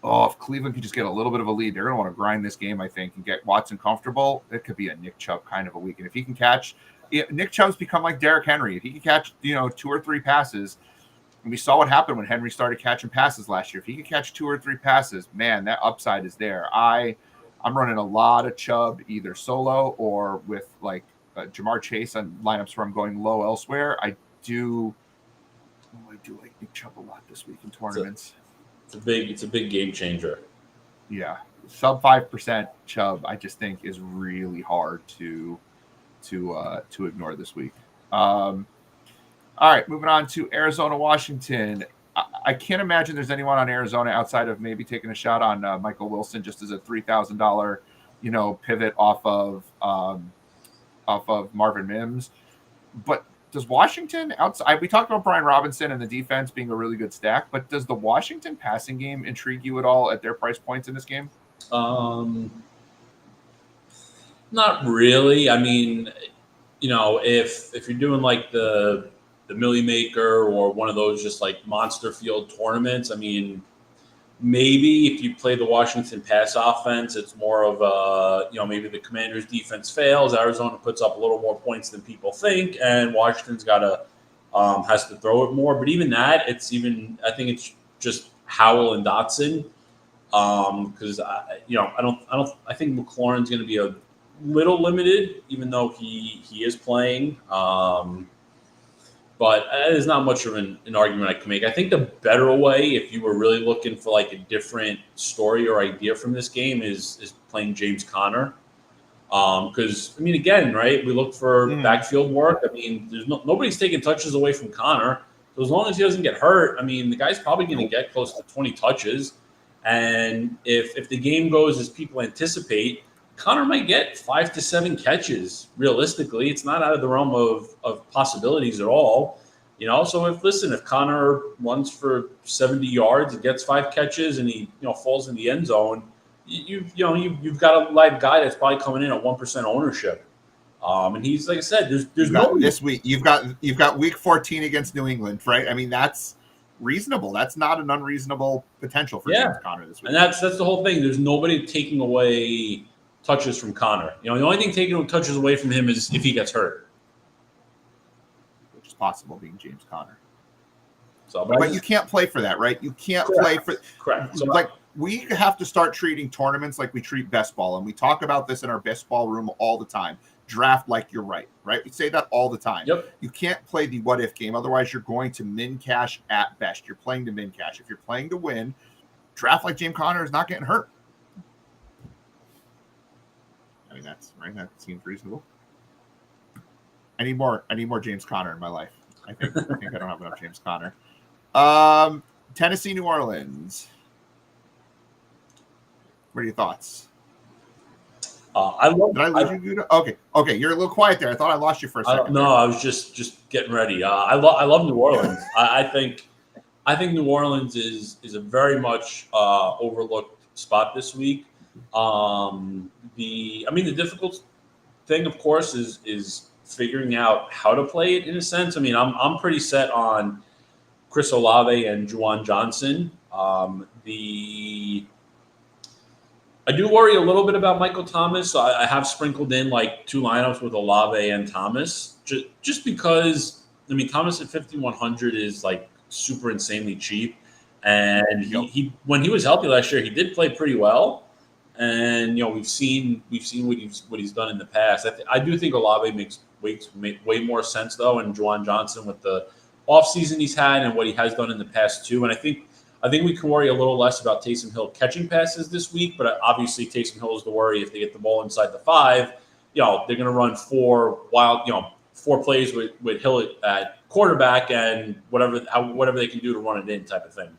if Cleveland could just get a little bit of a lead, they're going to want to grind this game, I think, and get Watson comfortable. It could be a Nick Chubb kind of a week. And if he can catch – Nick Chubb's become like Derrick Henry. If he can catch, 2 or 3 passes – and we saw what happened when Henry started catching passes last year. If he could catch 2 or 3 passes, man, that upside is there. I'm running a lot of Chubb either solo or with like Jamar Chase on lineups where I'm going low elsewhere. I do like Nick Chubb a lot this week in tournaments. It's a big game changer. Yeah, sub 5% Chubb, I just think is really hard to ignore this week. All right, moving on to Arizona, Washington. I can't imagine there's anyone on Arizona outside of maybe taking a shot on Michael Wilson just as a $3,000, pivot off of Marvin Mims. But does Washington outside? We talked about Brian Robinson and the defense being a really good stack, but does the Washington passing game intrigue you at all at their price points in this game? Not really. If you're doing like the Millie Maker or one of those just like monster field tournaments, maybe if you play the Washington pass offense, it's more of maybe the Commanders defense fails, Arizona puts up a little more points than people think, and Washington's has to throw it more. But even that, I think it's just Howell and Dotson, because I think McLaurin's going to be a little limited, even though he is playing. But there's not much of an argument I can make. I think the better way, if you were really looking for like a different story or idea from this game, is playing James Conner. Because I mean, again, right? We look for backfield work. I mean, there's nobody's taking touches away from Connor. So as long as he doesn't get hurt, I mean, the guy's probably going to get close to 20 touches. And if the game goes as people anticipate, Connor might get 5 to 7 catches. Realistically, it's not out of the realm of possibilities at all. So if Connor runs for 70 yards and gets 5 catches and he falls in the end zone, you've got a live guy that's probably coming in at 1% ownership. And he's, like I said, there's no this week. You've got week 14 against New England, right? I mean, that's reasonable. That's not an unreasonable potential for James Conner this week. And that's the whole thing. There's nobody taking away touches from Connor. The only thing taking touches away from him is if he gets hurt, which is possible, being James Conner. So, but you can't play for that, right? You can't play for correct. So, we have to start treating tournaments like we treat best ball, and we talk about this in our best ball room all the time. Draft like you're right? We say that all the time. Yep. You can't play the what if game, otherwise you're going to min cash at best. You're playing to min cash. If you're playing to win, draft like James Conner is not getting hurt. I mean, that's right. That seems reasonable. I need more James Conner in my life. I think I don't have enough James Conner. Tennessee, New Orleans. What are your thoughts? Did I lose you, Gutta? Okay. You're a little quiet there. I thought I lost you for a second. No, I was just getting ready. I love New Orleans. I think New Orleans is a very much overlooked spot this week. The difficult thing, of course, is figuring out how to play it in a sense. I mean, I'm pretty set on Chris Olave and Juwan Johnson. I do worry a little bit about Michael Thomas. So I have sprinkled in like 2 lineups with Olave and Thomas, just because, I mean, Thomas at 5,100 is like super insanely cheap. And he when he was healthy last year, he did play pretty well. And, we've seen what he's done in the past. I do think Olave makes way more sense, though, and Juwan Johnson with the offseason he's had and what he has done in the past, too. And I think we can worry a little less about Taysom Hill catching passes this week, but obviously Taysom Hill is the worry. If they get the ball inside the 5, they're going to run 4 plays with Hill at quarterback and whatever they can do to run it in type of thing.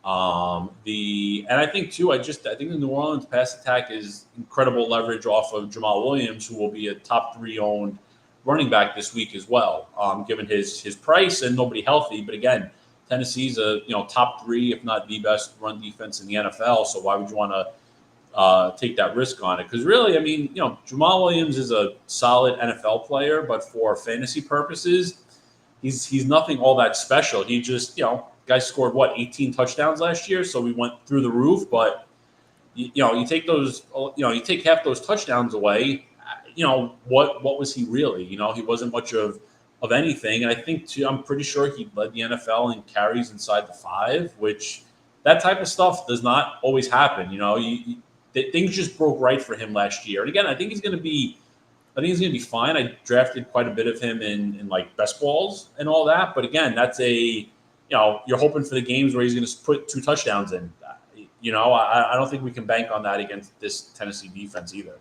And I think too, I think the New Orleans pass attack is incredible leverage off of Jamal Williams, who will be a top 3 owned running back this week as well, given his price and nobody healthy. But again, Tennessee's a top 3, if not the best run defense in the NFL. So why would you want to take that risk on it? Because really, I mean, Jamal Williams is a solid NFL player, but for fantasy purposes, he's nothing all that special. He just guy scored 18 touchdowns last year, so we went through the roof. But you take those, you take half those touchdowns away. What was he really? He wasn't much of anything. And I think too, I'm pretty sure he led the NFL in carries inside the 5, which that type of stuff does not always happen. Things just broke right for him last year. And again, I think he's going to be fine. I drafted quite a bit of him in like best balls and all that. But again, that's you're hoping for the games where he's going to put 2 touchdowns in. I don't think we can bank on that against this Tennessee defense either.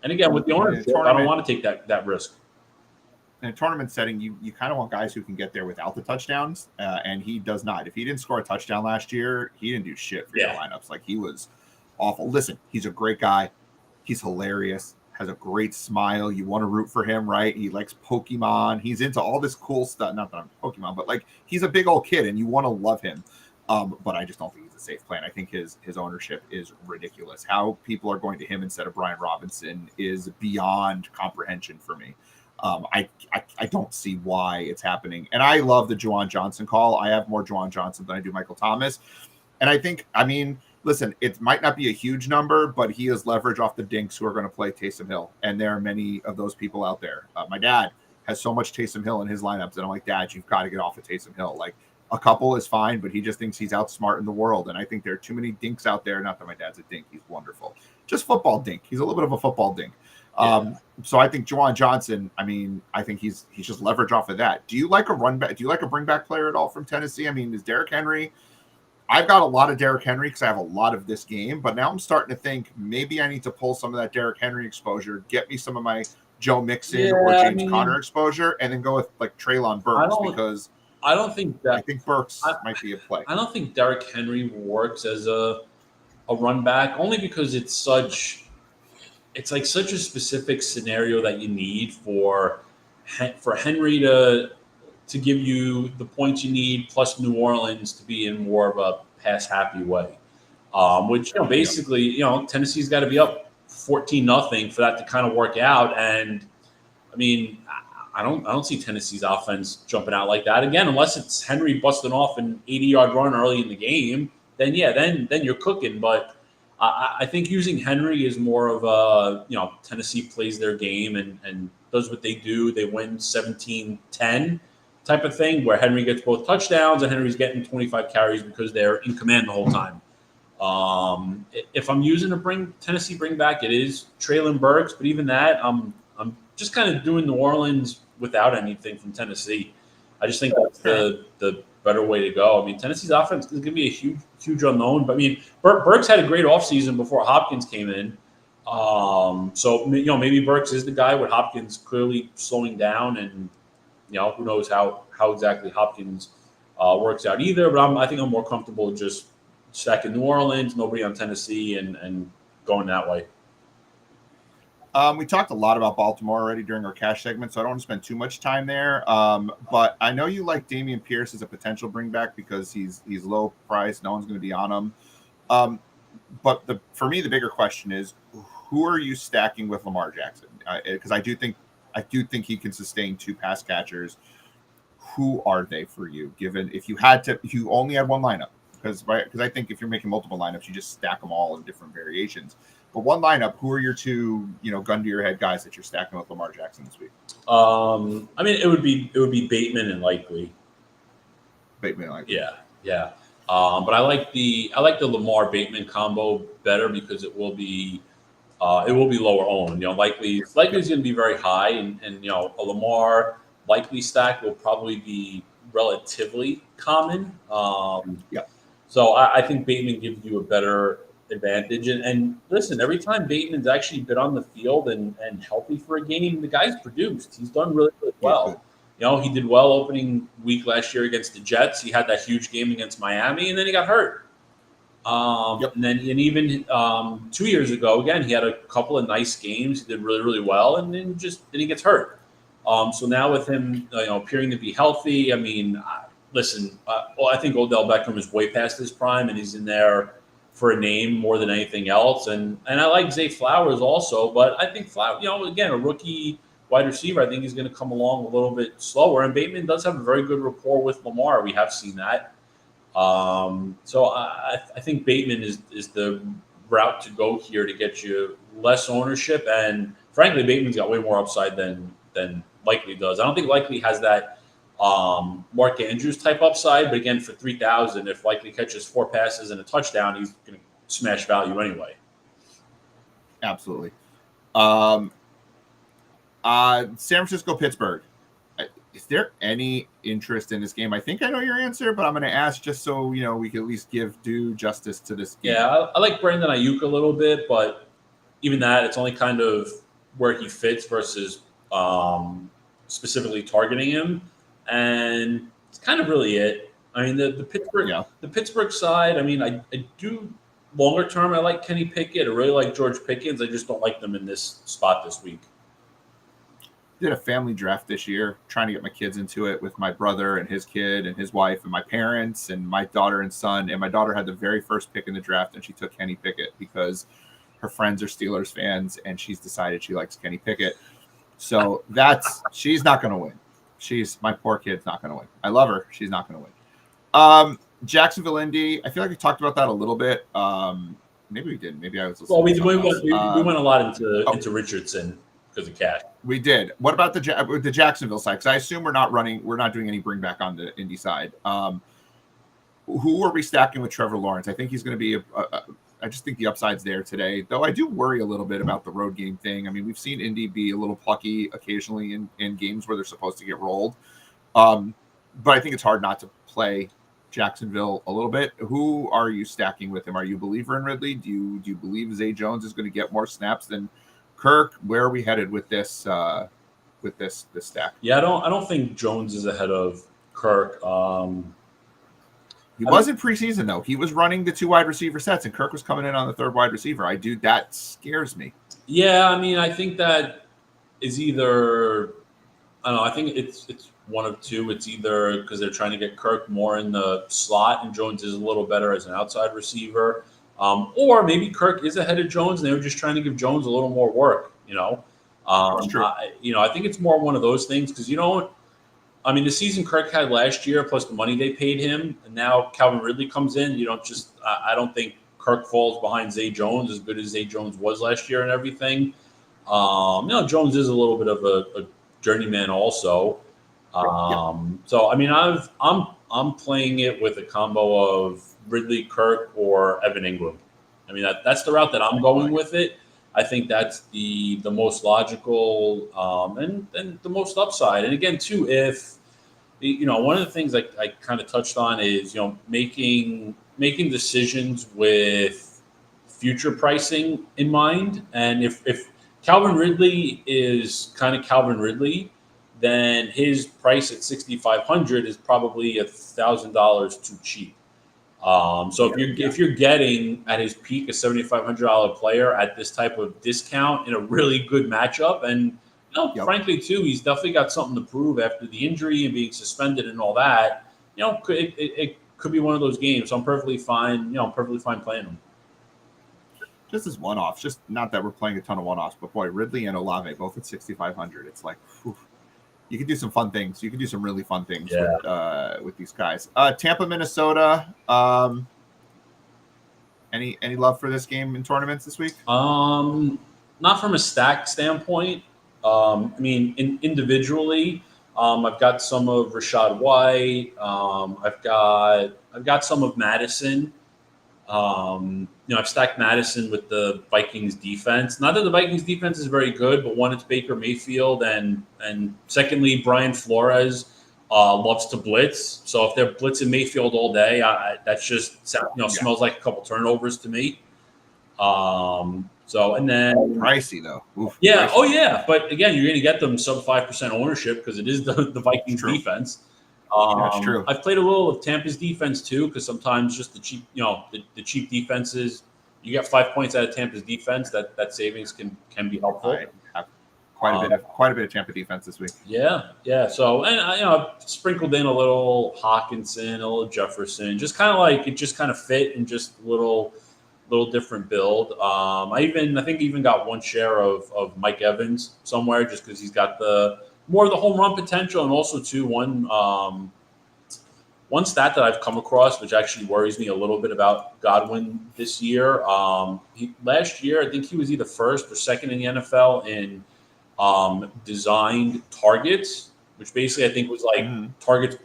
And again, with the ownership, I don't want to take that risk. In a tournament setting, you kind of want guys who can get there without the touchdowns, and he does not. If he didn't score a touchdown last year, he didn't do shit for your lineups. Like, he was awful. Listen, he's a great guy. He's hilarious, has a great smile. You want to root for him, right? He likes Pokemon. He's into all this cool stuff. Not that I'm Pokemon, but like, he's a big old kid, and you want to love him. But I just don't think he's a safe plan. I think his ownership is ridiculous. How people are going to him instead of Brian Robinson is beyond comprehension for me. I don't see why it's happening. And I love the Juwan Johnson call. I have more Juwan Johnson than I do Michael Thomas. And I mean, listen, it might not be a huge number, but he is leverage off the dinks who are going to play Taysom Hill. And there are many of those people out there. My dad has so much Taysom Hill in his lineups. And I'm like, Dad, you've got to get off of Taysom Hill. Like, a couple is fine, but he just thinks he's outsmarting the world. And I think there are too many dinks out there. Not that my dad's a dink. He's wonderful. Just football dink. He's a little bit of a football dink. So I think Juwan Johnson, I mean, I think he's just leverage off of that. Do you like a run back? Do you like a bring back player at all from Tennessee? I mean, is Derrick Henry? I've got a lot of Derrick Henry because I have a lot of this game, but now I'm starting to think maybe I need to pull some of that Derrick Henry exposure, get me some of my Joe Mixon or James Conner exposure, and then go with like Treylon Burks because I don't think that I think Burks might be a play. I don't think Derrick Henry works as a run back only because it's like such a specific scenario that you need for Henry to give you the points you need, plus New Orleans to be in more of a pass happy way. Which basically, Tennessee's got to be up 14-0 for that to kind of work out. And I mean, I don't see Tennessee's offense jumping out like that again, unless it's Henry busting off an 80-yard run early in the game. Then you're cooking. But I think using Henry is more of a Tennessee plays their game and does what they do. They win 17-10 type of thing where Henry gets both touchdowns and Henry's getting 25 carries because they're in command the whole time. If I'm using a Tennessee bring back, it is Treylon Burks, but even that, I'm just kind of doing New Orleans without anything from Tennessee. I just think that's the better way to go. I mean, Tennessee's offense is going to be a huge unknown, but I mean, Burks had a great offseason before Hopkins came in. So maybe Burks is the guy with Hopkins clearly slowing down, and who knows how exactly Hopkins works out either. But I think I'm more comfortable just stacking New Orleans, nobody on Tennessee, and going that way. We talked a lot about Baltimore already during our cash segment, so I don't want to spend too much time there. But I know you like Dameon Pierce as a potential bring back because he's low price. No one's going to be on him. But for me, the bigger question is, who are you stacking with Lamar Jackson? Because I do think he can sustain two pass catchers. Who are they for you? Given if you only had one lineup, because I think if you're making multiple lineups, you just stack them all in different variations. But one lineup, who are your two, gun to your head guys that you're stacking with Lamar Jackson this week? I mean, it would be Bateman and Likely. Bateman and Likely. Yeah. But I like the Lamar Bateman combo better because it will be lower owned. Likely's going to be very high, and a Lamar Likely stack will probably be relatively common. So I think Bateman gives you a better advantage. And listen, every time Bateman's actually been on the field and healthy for a game, the guy's produced. He's done really, really well. He did well opening week last year against the Jets. He had that huge game against Miami, and then he got hurt. And even 2 years ago, again, he had a couple of nice games. He did really, really well, and then he gets hurt. So now with him, appearing to be healthy, I mean, listen, I think Odell Beckham is way past his prime, and he's in there for a name more than anything else. And I like Zay Flowers also, but I think Flowers, again, a rookie wide receiver, I think he's going to come along a little bit slower. And Bateman does have a very good rapport with Lamar. We have seen that. So I think Bateman is the route to go here to get you less ownership. And frankly, Bateman's got way more upside than Likely does. I don't think Likely has that Mark Andrews type upside, but again, for 3,000, if Likely catches 4 passes and a touchdown, he's going to smash value anyway. Absolutely. San Francisco, Pittsburgh. Is there any interest in this game? I think I know your answer, but I'm going to ask just so we can at least give due justice to this game. Yeah, I like Brandon Ayuk a little bit, but even that, it's only kind of where he fits versus specifically targeting him, and it's kind of really it. I mean, the Pittsburgh side. I mean, I do longer term. I like Kenny Pickett. I really like George Pickens. I just don't like them in this spot this week. Did a family draft this year, trying to get my kids into it with my brother and his kid and his wife and my parents and my daughter and son. And my daughter had the very first pick in the draft, and she took Kenny Pickett because her friends are Steelers fans, and she's decided she likes Kenny Pickett. So she's not going to win. My poor kid's not going to win. I love her. She's not going to win. Jacksonville, Indy. I feel like we talked about that a little bit. Maybe we didn't. Maybe I was listening. Well, we went a lot into Richardson because of cash. We did. What about the Jacksonville side? Because I assume we're not doing any bring back on the Indy side. Who are we stacking with Trevor Lawrence? I think he's going to be I just think the upside's there today. Though I do worry a little bit about the road game thing. I mean, we've seen Indy be a little plucky occasionally in games where they're supposed to get rolled. But I think it's hard not to play Jacksonville a little bit. Who are you stacking with him? Are you a believer in Ridley? Do you believe Zay Jones is going to get more snaps than Kirk? Where are we headed with this this stack? Yeah, I don't think Jones is ahead of Kirk. He wasn't preseason though. He was running the 2 wide receiver sets, and Kirk was coming in on the 3rd wide receiver. That scares me. Yeah, I mean, I think that is either I don't know. I think it's one of two. It's either because they're trying to get Kirk more in the slot, and Jones is a little better as an outside receiver, or maybe Kirk is ahead of Jones, and they were just trying to give Jones a little more work. That's true. I think it's more one of those things because I mean, the season Kirk had last year, plus the money they paid him, and now Calvin Ridley comes in. I don't think Kirk falls behind Zay Jones as good as Zay Jones was last year and everything. Jones is a little bit of a journeyman also. So I mean, I'm playing it with a combo of Ridley, Kirk, or Evan Ingram. I mean, that's the route that I'm going with it. I think that's the most logical and the most upside. And again, too, if one of the things I kind of touched on is making decisions with future pricing in mind. And if Calvin Ridley is kind of Calvin Ridley, then his price at 6,500 is probably $1,000 too cheap. So if you're getting at his peak a $7,500 player at this type of discount in a really good matchup, and frankly too, he's definitely got something to prove after the injury and being suspended and all that. It could be one of those games. So I'm perfectly fine. I'm perfectly fine playing him. Just as one-offs, just not that we're playing a ton of one-offs, but boy, Ridley and Olave both at 6,500. It's like, whew. You can do some fun things. You can do some really fun things with these guys. Tampa, Minnesota. Any love for this game in tournaments this week? Not from a stack standpoint. I mean, individually, I've got some of Rashad White. I've got some of Madison. I've stacked Madison with the Vikings defense. Not that the Vikings defense is very good, but one, it's Baker Mayfield, and secondly, Brian Flores loves to blitz. So if they're blitzing Mayfield all day, that's just smells like a couple turnovers to me. And then pricey though. Oof, yeah, pricey. Oh yeah, but again, you're going to get them sub 5% ownership because it is the Vikings defense. That's true. I've played a little of Tampa's defense too, because sometimes just the cheap, the cheap defenses, you get 5 points out of Tampa's defense. That savings can be helpful. I have quite a bit of Tampa defense this week. Yeah. So I've sprinkled in a little Hawkinson, a little Jefferson, just kind of like it just kind of fit in just a little different build. I think I even got one share of Mike Evans somewhere just because he's got more of the home run potential, and also too one stat that I've come across which actually worries me a little bit about Godwin this year. Last year I think he was either first or second in the NFL in designed targets, which basically I think was like targets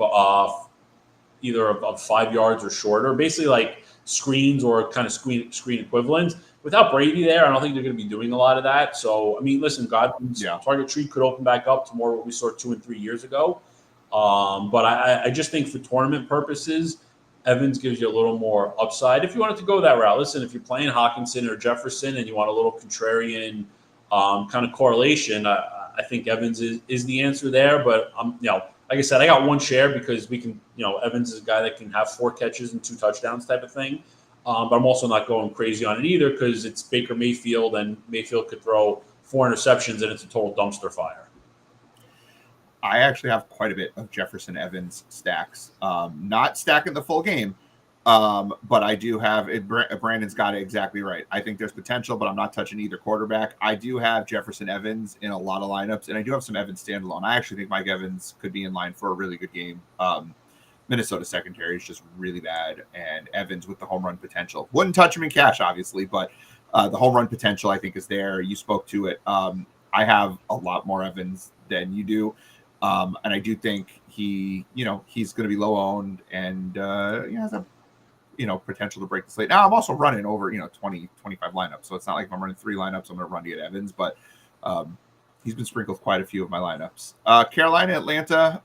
either of 5 yards or shorter, basically like screens or kind of screen equivalents. Without Brady there, I don't think they're going to be doing a lot of that. So, I mean, listen, Godwin's target tree could open back up to more what we saw 2 and 3 years ago. But I just think for tournament purposes, Evans gives you a little more upside. If you wanted to go that route, listen, if you're playing Hawkinson or Jefferson and you want a little contrarian kind of correlation, I think Evans is the answer there. But, like I said, I got one share because we can, Evans is a guy that can have 4 catches and 2 touchdowns type of thing. But I'm also not going crazy on it either because it's Baker Mayfield, and Mayfield could throw 4 interceptions and it's a total dumpster fire. I actually have quite a bit of Jefferson Evans stacks. Not stacking the full game, but I do have it. Brandon's got it exactly right. I think there's potential, but I'm not touching either quarterback. I do have Jefferson Evans in a lot of lineups, and I do have some Evans standalone. I actually think Mike Evans could be in line for a really good game. Minnesota secondary is just really bad, and Evans with the home run potential. Wouldn't touch him in cash, obviously, but the home run potential I think is there. You spoke to it. I have a lot more Evans than you do, and I do think he's going to be low owned, and potential to break the slate. Now I'm also running over 20, 25 lineups, so it's not like if I'm running 3 lineups I'm going to run to get Evans, but he's been sprinkled with quite a few of my lineups. Carolina, Atlanta.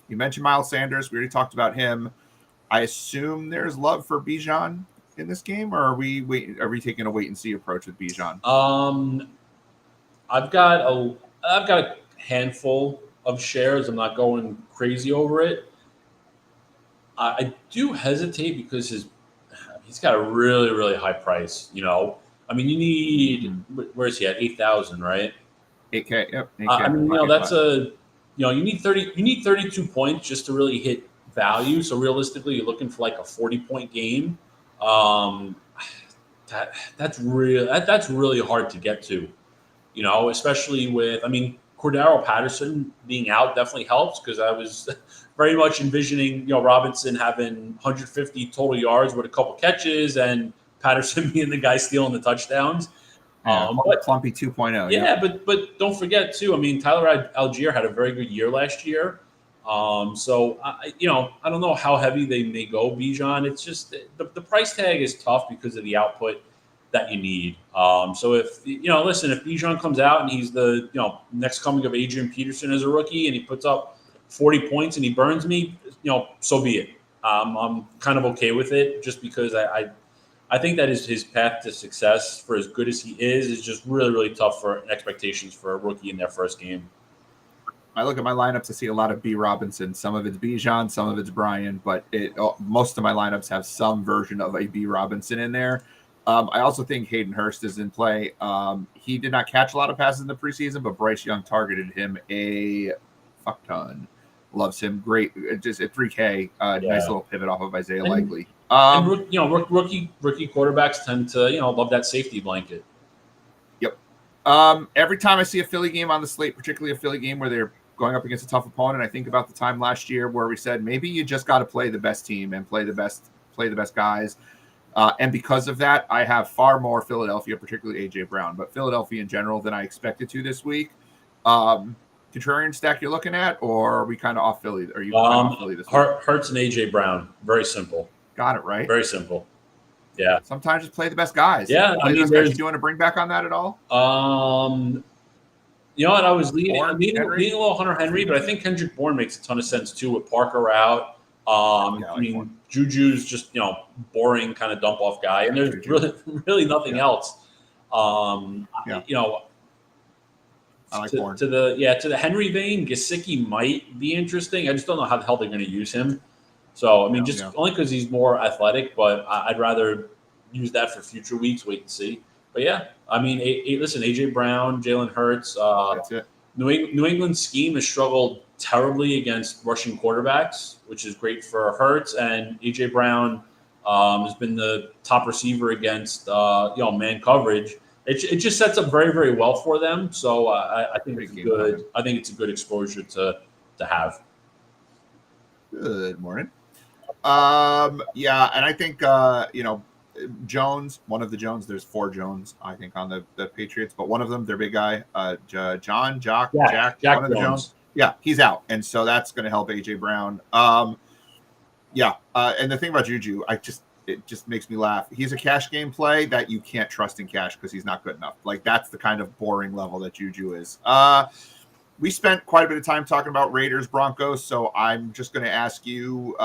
You mentioned Miles Sanders. We already talked about him. I assume there's love for Bijan in this game, or are we taking a wait and see approach with Bijan? I've got a handful of shares. I'm not going crazy over it. I do hesitate because he's got a really, really high price. I mean, you need where is he at 8,000, right? 8K. Yep. 8K, I mean, that's you need 32 points just to really hit value. So realistically, you're looking for like a 40-point game. That's really hard to get to. Especially with, Cordero Patterson being out definitely helps because I was very much envisioning, Robinson having 150 total yards with a couple catches and Patterson being the guy stealing the touchdowns. But clumpy 2.0. Yeah, but don't forget too. Tyler Algier had a very good year last year. So I don't know how heavy they may go Bijan. It's just the price tag is tough because of the output that you need. So if if Bijan comes out and he's the next coming of Adrian Peterson as a rookie and he puts up 40 points and he burns me, so be it. I'm kind of okay with it just because I think that is his path to success for as good as he is just really, really tough for expectations for a rookie in their first game. I look at my lineups, I see a lot of B. Robinson. Some of it's Bijan, some of it's Brian, but most of my lineups have some version of a B. Robinson in there. I also think Hayden Hurst is in play. He did not catch a lot of passes in the preseason, but Bryce Young targeted him a fuck ton. Loves him. Great. Just at 3K. Nice little pivot off of Isaiah Likely. Rookie quarterbacks tend to, love that safety blanket. Yep. Every time I see a Philly game on the slate, particularly a Philly game where they're going up against a tough opponent, I think about the time last year where we said maybe you just got to play the best team and play the best guys. And because of that, I have far more Philadelphia, particularly AJ Brown, but Philadelphia in general than I expected to this week. Contrarian stack you're looking at, or are we kind of off Philly? Are you kind of off Philly this week? Hurts and AJ Brown. Very simple. Got it right. Very simple. Yeah. Sometimes just play the best guys. Yeah. You want to bring back on that at all? You know what? I was leaning a little Hunter Henry, but I think Kendrick Bourne makes a ton of sense too with Parker out. Juju's just boring kind of dump off guy, and there's really nothing else. I like Bourne. To the Henry vein, Gesicki might be interesting. I just don't know how the hell they're going to use him. So only because he's more athletic, but I'd rather use that for future weeks. Wait and see. But listen, AJ Brown, Jalen Hurts. That's it. New England's scheme has struggled terribly against rushing quarterbacks, which is great for Hurts, and AJ Brown has been the top receiver against man coverage. It just sets up very, very well for them. So I think it's good. I think it's a good exposure to have. Good morning. And I think Jones, one of the Jones. There's 4 Jones, I think, on the Patriots, but one of them, their big guy, Jack one of the Jones. Yeah, he's out, and so that's going to help AJ Brown. And the thing about Juju, it just makes me laugh. He's a cash game play that you can't trust in cash because he's not good enough. Like, that's the kind of boring level that Juju is. We spent quite a bit of time talking about Raiders Broncos, so I'm just going to ask you,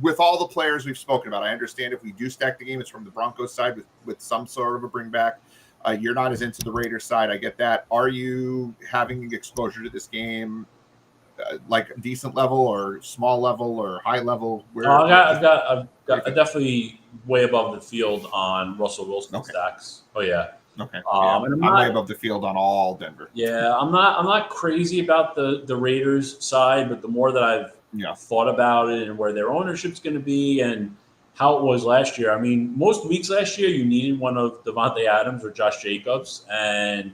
with all the players we've spoken about, I understand if we do stack the game, it's from the Broncos side with some sort of a bring back. You're not as into the Raiders side. I get that. Are you having exposure to this game, like a decent level or small level or high level? I've got definitely way above the field on Russell Wilson stacks. Oh yeah. Okay. And I'm way above the field on all Denver. Yeah, I'm not crazy about the Raiders side, but the more that I've thought about it and where their ownership's going to be and how it was last year. Most weeks last year you needed one of Devontae Adams or Josh Jacobs, and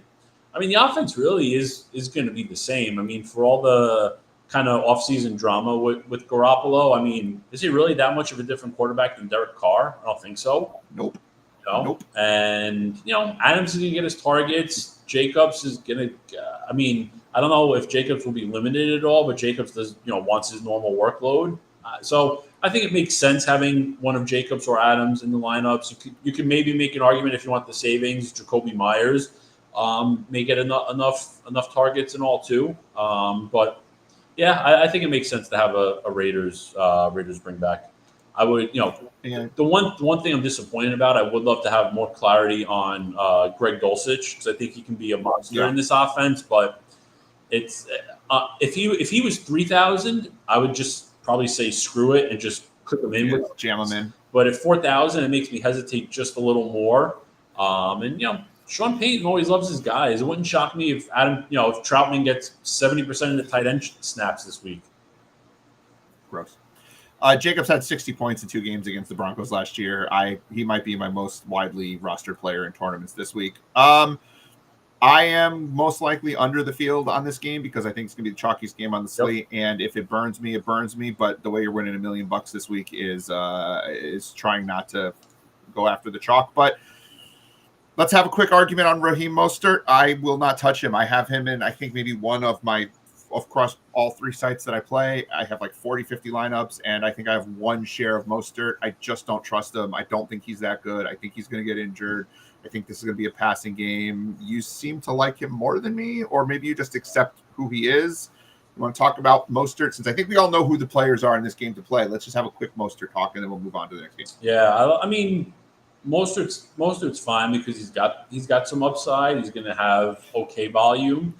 the offense really is going to be the same. For all the kind of offseason drama with Garoppolo, is he really that much of a different quarterback than Derek Carr? I don't think so. Nope. Nope. And Adams is going to get his targets. Jacobs is going to. I don't know if Jacobs will be limited at all, but Jacobs does wants his normal workload. So I think it makes sense having one of Jacobs or Adams in the lineups. You could maybe make an argument if you want the savings. Jacoby Myers may get enough targets and all too. But yeah, I think it makes sense to have a Raiders bring back. I would, the one thing I'm disappointed about. I would love to have more clarity on Greg Dulcich, because I think he can be a monster in this offense. But it's if he was 3,000, I would just probably say screw it and just click him in, jam him in. But at 4,000, it makes me hesitate just a little more. And Sean Payton always loves his guys. It wouldn't shock me if if Troutman gets 70% of the tight end snaps this week. Gross. Jacobs had 60 points in 2 games against the Broncos last year. He might be my most widely rostered player in tournaments this week. I am most likely under the field on this game because I think it's going to be the chalkiest game on the slate. Yep. And if it burns me, it burns me. But the way you're winning $1 million this week is trying not to go after the chalk. But let's have a quick argument on Raheem Mostert. I will not touch him. I have him in, I think, maybe one of my across all 3 sites that I play. I have like 40, 50 lineups, and I think I have 1 share of Mostert. I just don't trust him. I don't think he's that good. I think he's going to get injured. I think this is going to be a passing game. You seem to like him more than me, or maybe you just accept who he is. You want to talk about Mostert, since I think we all know who the players are in this game to play. Let's just have a quick Mostert talk, and then we'll move on to the next game. Yeah, I mean, Mostert's fine because he's got some upside. He's going to have okay volume.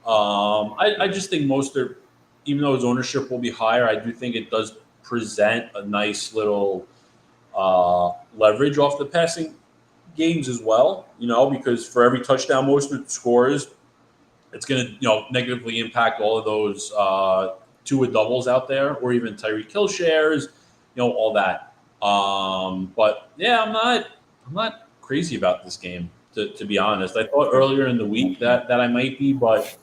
I just think Mostert, even though his ownership will be higher, I do think it does present a nice little leverage off the passing games as well, because for every touchdown Mostert scores, it's going to, negatively impact all of those Tua doubles out there, or even Tyreek Hill shares, all that. But yeah, I'm not crazy about this game, to be honest. I thought earlier in the week that I might be, but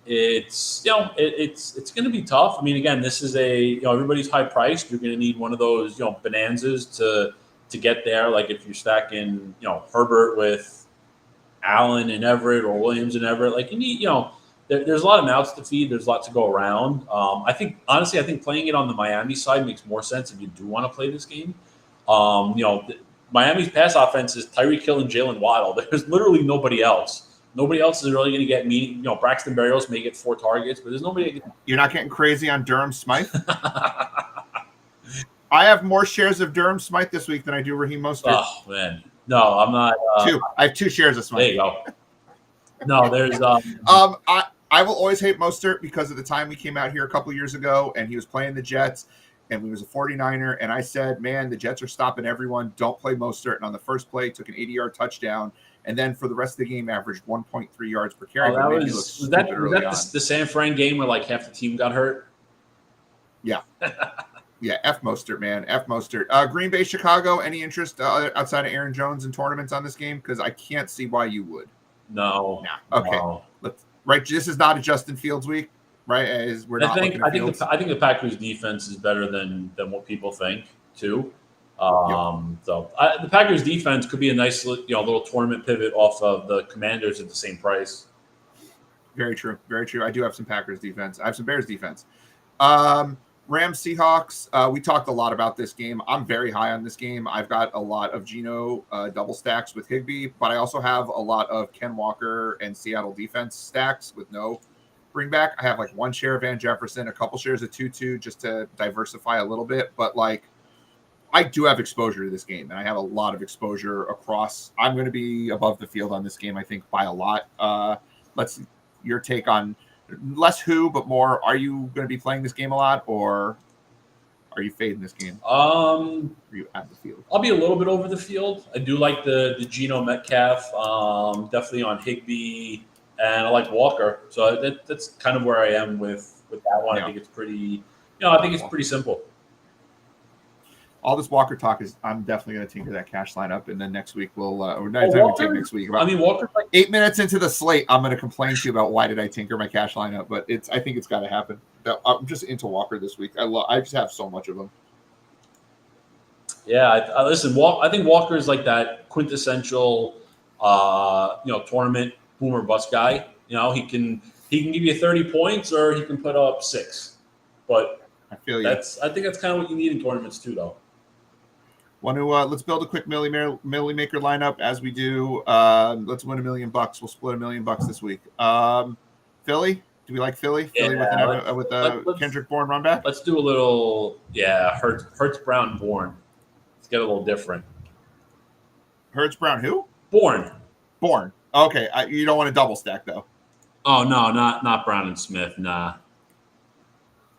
it's it's going to be tough. I mean, again, this is everybody's high priced. You're going to need one of those bonanzas to get there. Like if you're stacking Herbert with Allen and Everett, or Williams and Everett, like you need there's a lot of mouths to feed. There's a lot to go around. I think playing it on the Miami side makes more sense if you do want to play this game. Miami's pass offense is Tyreek Hill and Jalen Waddle. There's literally nobody else. Nobody else is really going to get meaning. Braxton Berrios may get 4 targets, but there's nobody. You're not getting crazy on Durham Smythe? I have more shares of Durham Smythe this week than I do Raheem Mostert. Oh, man. No, I'm not. 2. I have 2 shares of Smythe. There you go. No, there's. I will always hate Mostert because of the time we came out here a couple years ago and he was playing the Jets and he was a 49er. And I said, man, the Jets are stopping everyone. Don't play Mostert. And on the first play, took an 80-yard touchdown. And then for the rest of the game, averaged 1.3 yards per carry. Was that the San Fran game where like half the team got hurt? Yeah. Yeah, F Mostert, man. F Mostert. Green Bay, Chicago, any interest outside of Aaron Jones in tournaments on this game? Because I can't see why you would. No. Nah. Okay. No. Right. This is not a Justin Fields week, right? I think the Packers defense is better than what people think too. So the Packers defense could be a nice little tournament pivot off of the Commanders at the same price. Very true. Very true. I do have some Packers defense. I have some Bears defense. Rams Seahawks. We talked a lot about this game. I'm very high on this game. I've got a lot of Geno double stacks with Higbee, but I also have a lot of Ken Walker and Seattle defense stacks with no bring back. I have like 1 share of Van Jefferson, a couple shares of Tutu just to diversify a little bit, but like I do have exposure to this game, and I have a lot of exposure across. I'm going to be above the field on this game, I think, by a lot. Your take on less who, but more, are you going to be playing this game a lot, or are you fading this game? Are you at the field? I'll be a little bit over the field. I do like the Geno Metcalf, definitely on Higbee, and I like Walker. So that's kind of where I am with that one. Yeah. I think it's pretty, pretty simple. All this Walker talk is I'm definitely going to tinker that cash lineup, and then next week we'll next week. Walker's like 8 minutes into the slate, I'm going to complain to you about why did I tinker my cash lineup, but I think it's got to happen. I'm just into Walker this week. I just have so much of him. Yeah, listen. I think Walker is like that quintessential, tournament boomer bust guy. He can give you 30 points or he can put up 6, but I feel you. I think that's kind of what you need in tournaments too, though. Want to let's build a quick Millie Maker lineup as we do. Let's win $1 million. We'll split $1 million this week. Philly. Do we like Philly? Yeah, Philly with a Kendrick Bourne run back. Let's do a little. Yeah, Hurts Brown Bourne. Let's get a little different. Hurts Brown who? Bourne. Okay, you don't want to double stack though. Oh no, not Brown and Smith. Nah.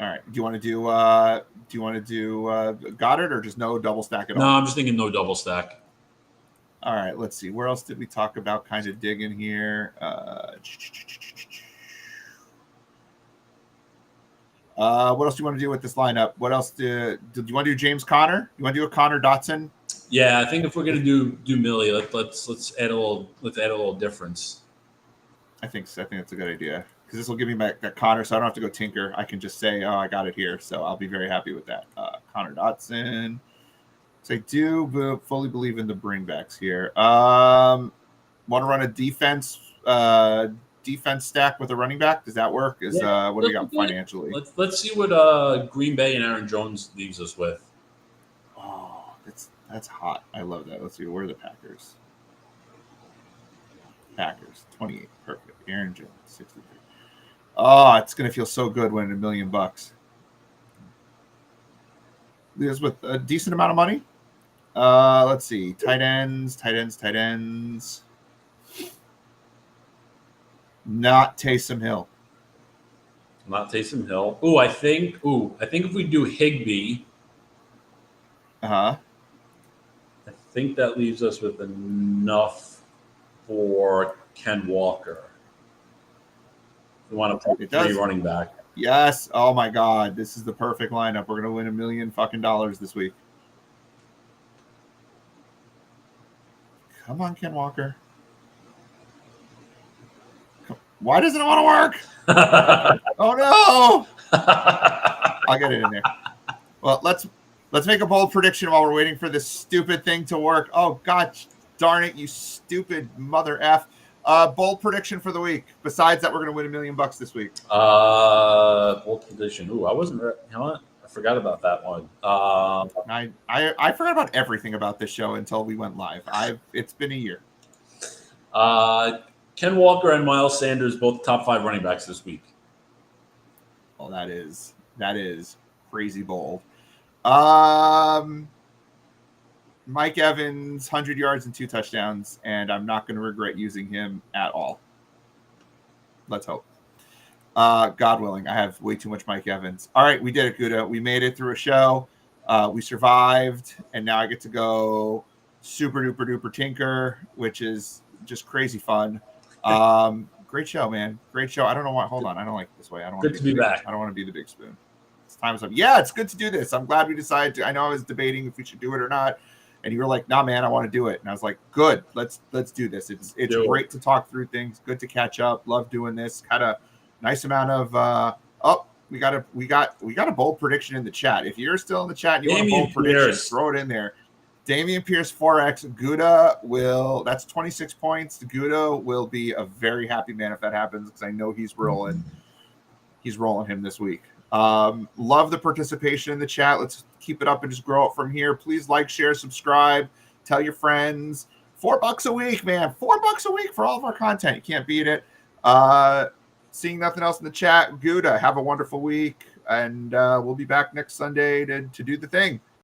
All right. Do you want to do Goddard or just no double stack at all? No, I'm just thinking no double stack. All right. Let's see. Where else did we talk about? Kind of digging here. What else do you want to do with this lineup? What else did you want to do? James Conner? You want to do a Connor Dotson? Yeah, I think if we're gonna do Millie, let's add a little difference. I think that's a good idea because this will give me that Connor, so I don't have to go tinker. I can just say, "Oh, I got it here," so I'll be very happy with that. Connor Dotson. So I do fully believe in the bringbacks here. Want to run a defense stack with a running back? Does that work? What do we got financially? Let's see what Green Bay and Aaron Jones leaves us with. Oh, that's hot. I love that. Let's see. Where are the Packers? 28. Perfect. Aaron Jones 63. Oh, it's gonna feel so good winning $1 million. Leaves with a decent amount of money. Let's see. Tight ends. Not Taysom Hill. I think if we do Higbee, I think that leaves us with enough for Ken Walker. We want to put 3 running back. Yes. Oh my God, this is the perfect lineup. We're gonna win $1 million this week. Come on, Ken Walker. Why doesn't it want to work? Oh no! I'll get it in there. Well, let's make a bold prediction while we're waiting for this stupid thing to work. Oh God, darn it, you stupid mother f! Bold prediction for the week. Besides that, we're going to win $1 million this week. Bold prediction. Ooh, I wasn't. You know what? I forgot about that one. I forgot about everything about this show until we went live. It's been a year. Ken Walker and Miles Sanders, both top 5 running backs this week. Oh, that is crazy bold. Mike Evans, 100 yards and 2 touchdowns, and I'm not going to regret using him at all. Let's hope. God willing, I have way too much Mike Evans. All right, we did it, Gutta. We made it through a show. We survived, and now I get to go super duper duper tinker, which is just crazy fun. Great show, man. Great show. I don't know why. Hold on. I don't like it this way. I don't want to be back. I don't want to be the big spoon. It's time's up. Yeah, it's good to do this. I'm glad we decided to. I know I was debating if we should do it or not. And you were like, "Nah, man, I want to do it." And I was like, "Good, let's do this." It's great to talk through things. Good to catch up. Love doing this. Kind of nice amount of. We got a bold prediction in the chat. If you're still in the chat and you want a bold prediction, throw it in there. Damian Pierce 4x. Gutta that's 26 points. Gutta will be a very happy man if that happens because I know he's rolling him this week. Love the participation in the chat. Let's keep it up and just grow it from here. Please like, share, subscribe, tell your friends. $4 a week, man. $4 a week for all of our content. You can't beat it. Seeing nothing else in the chat, Gutta, have a wonderful week, and we'll be back next Sunday to do the thing.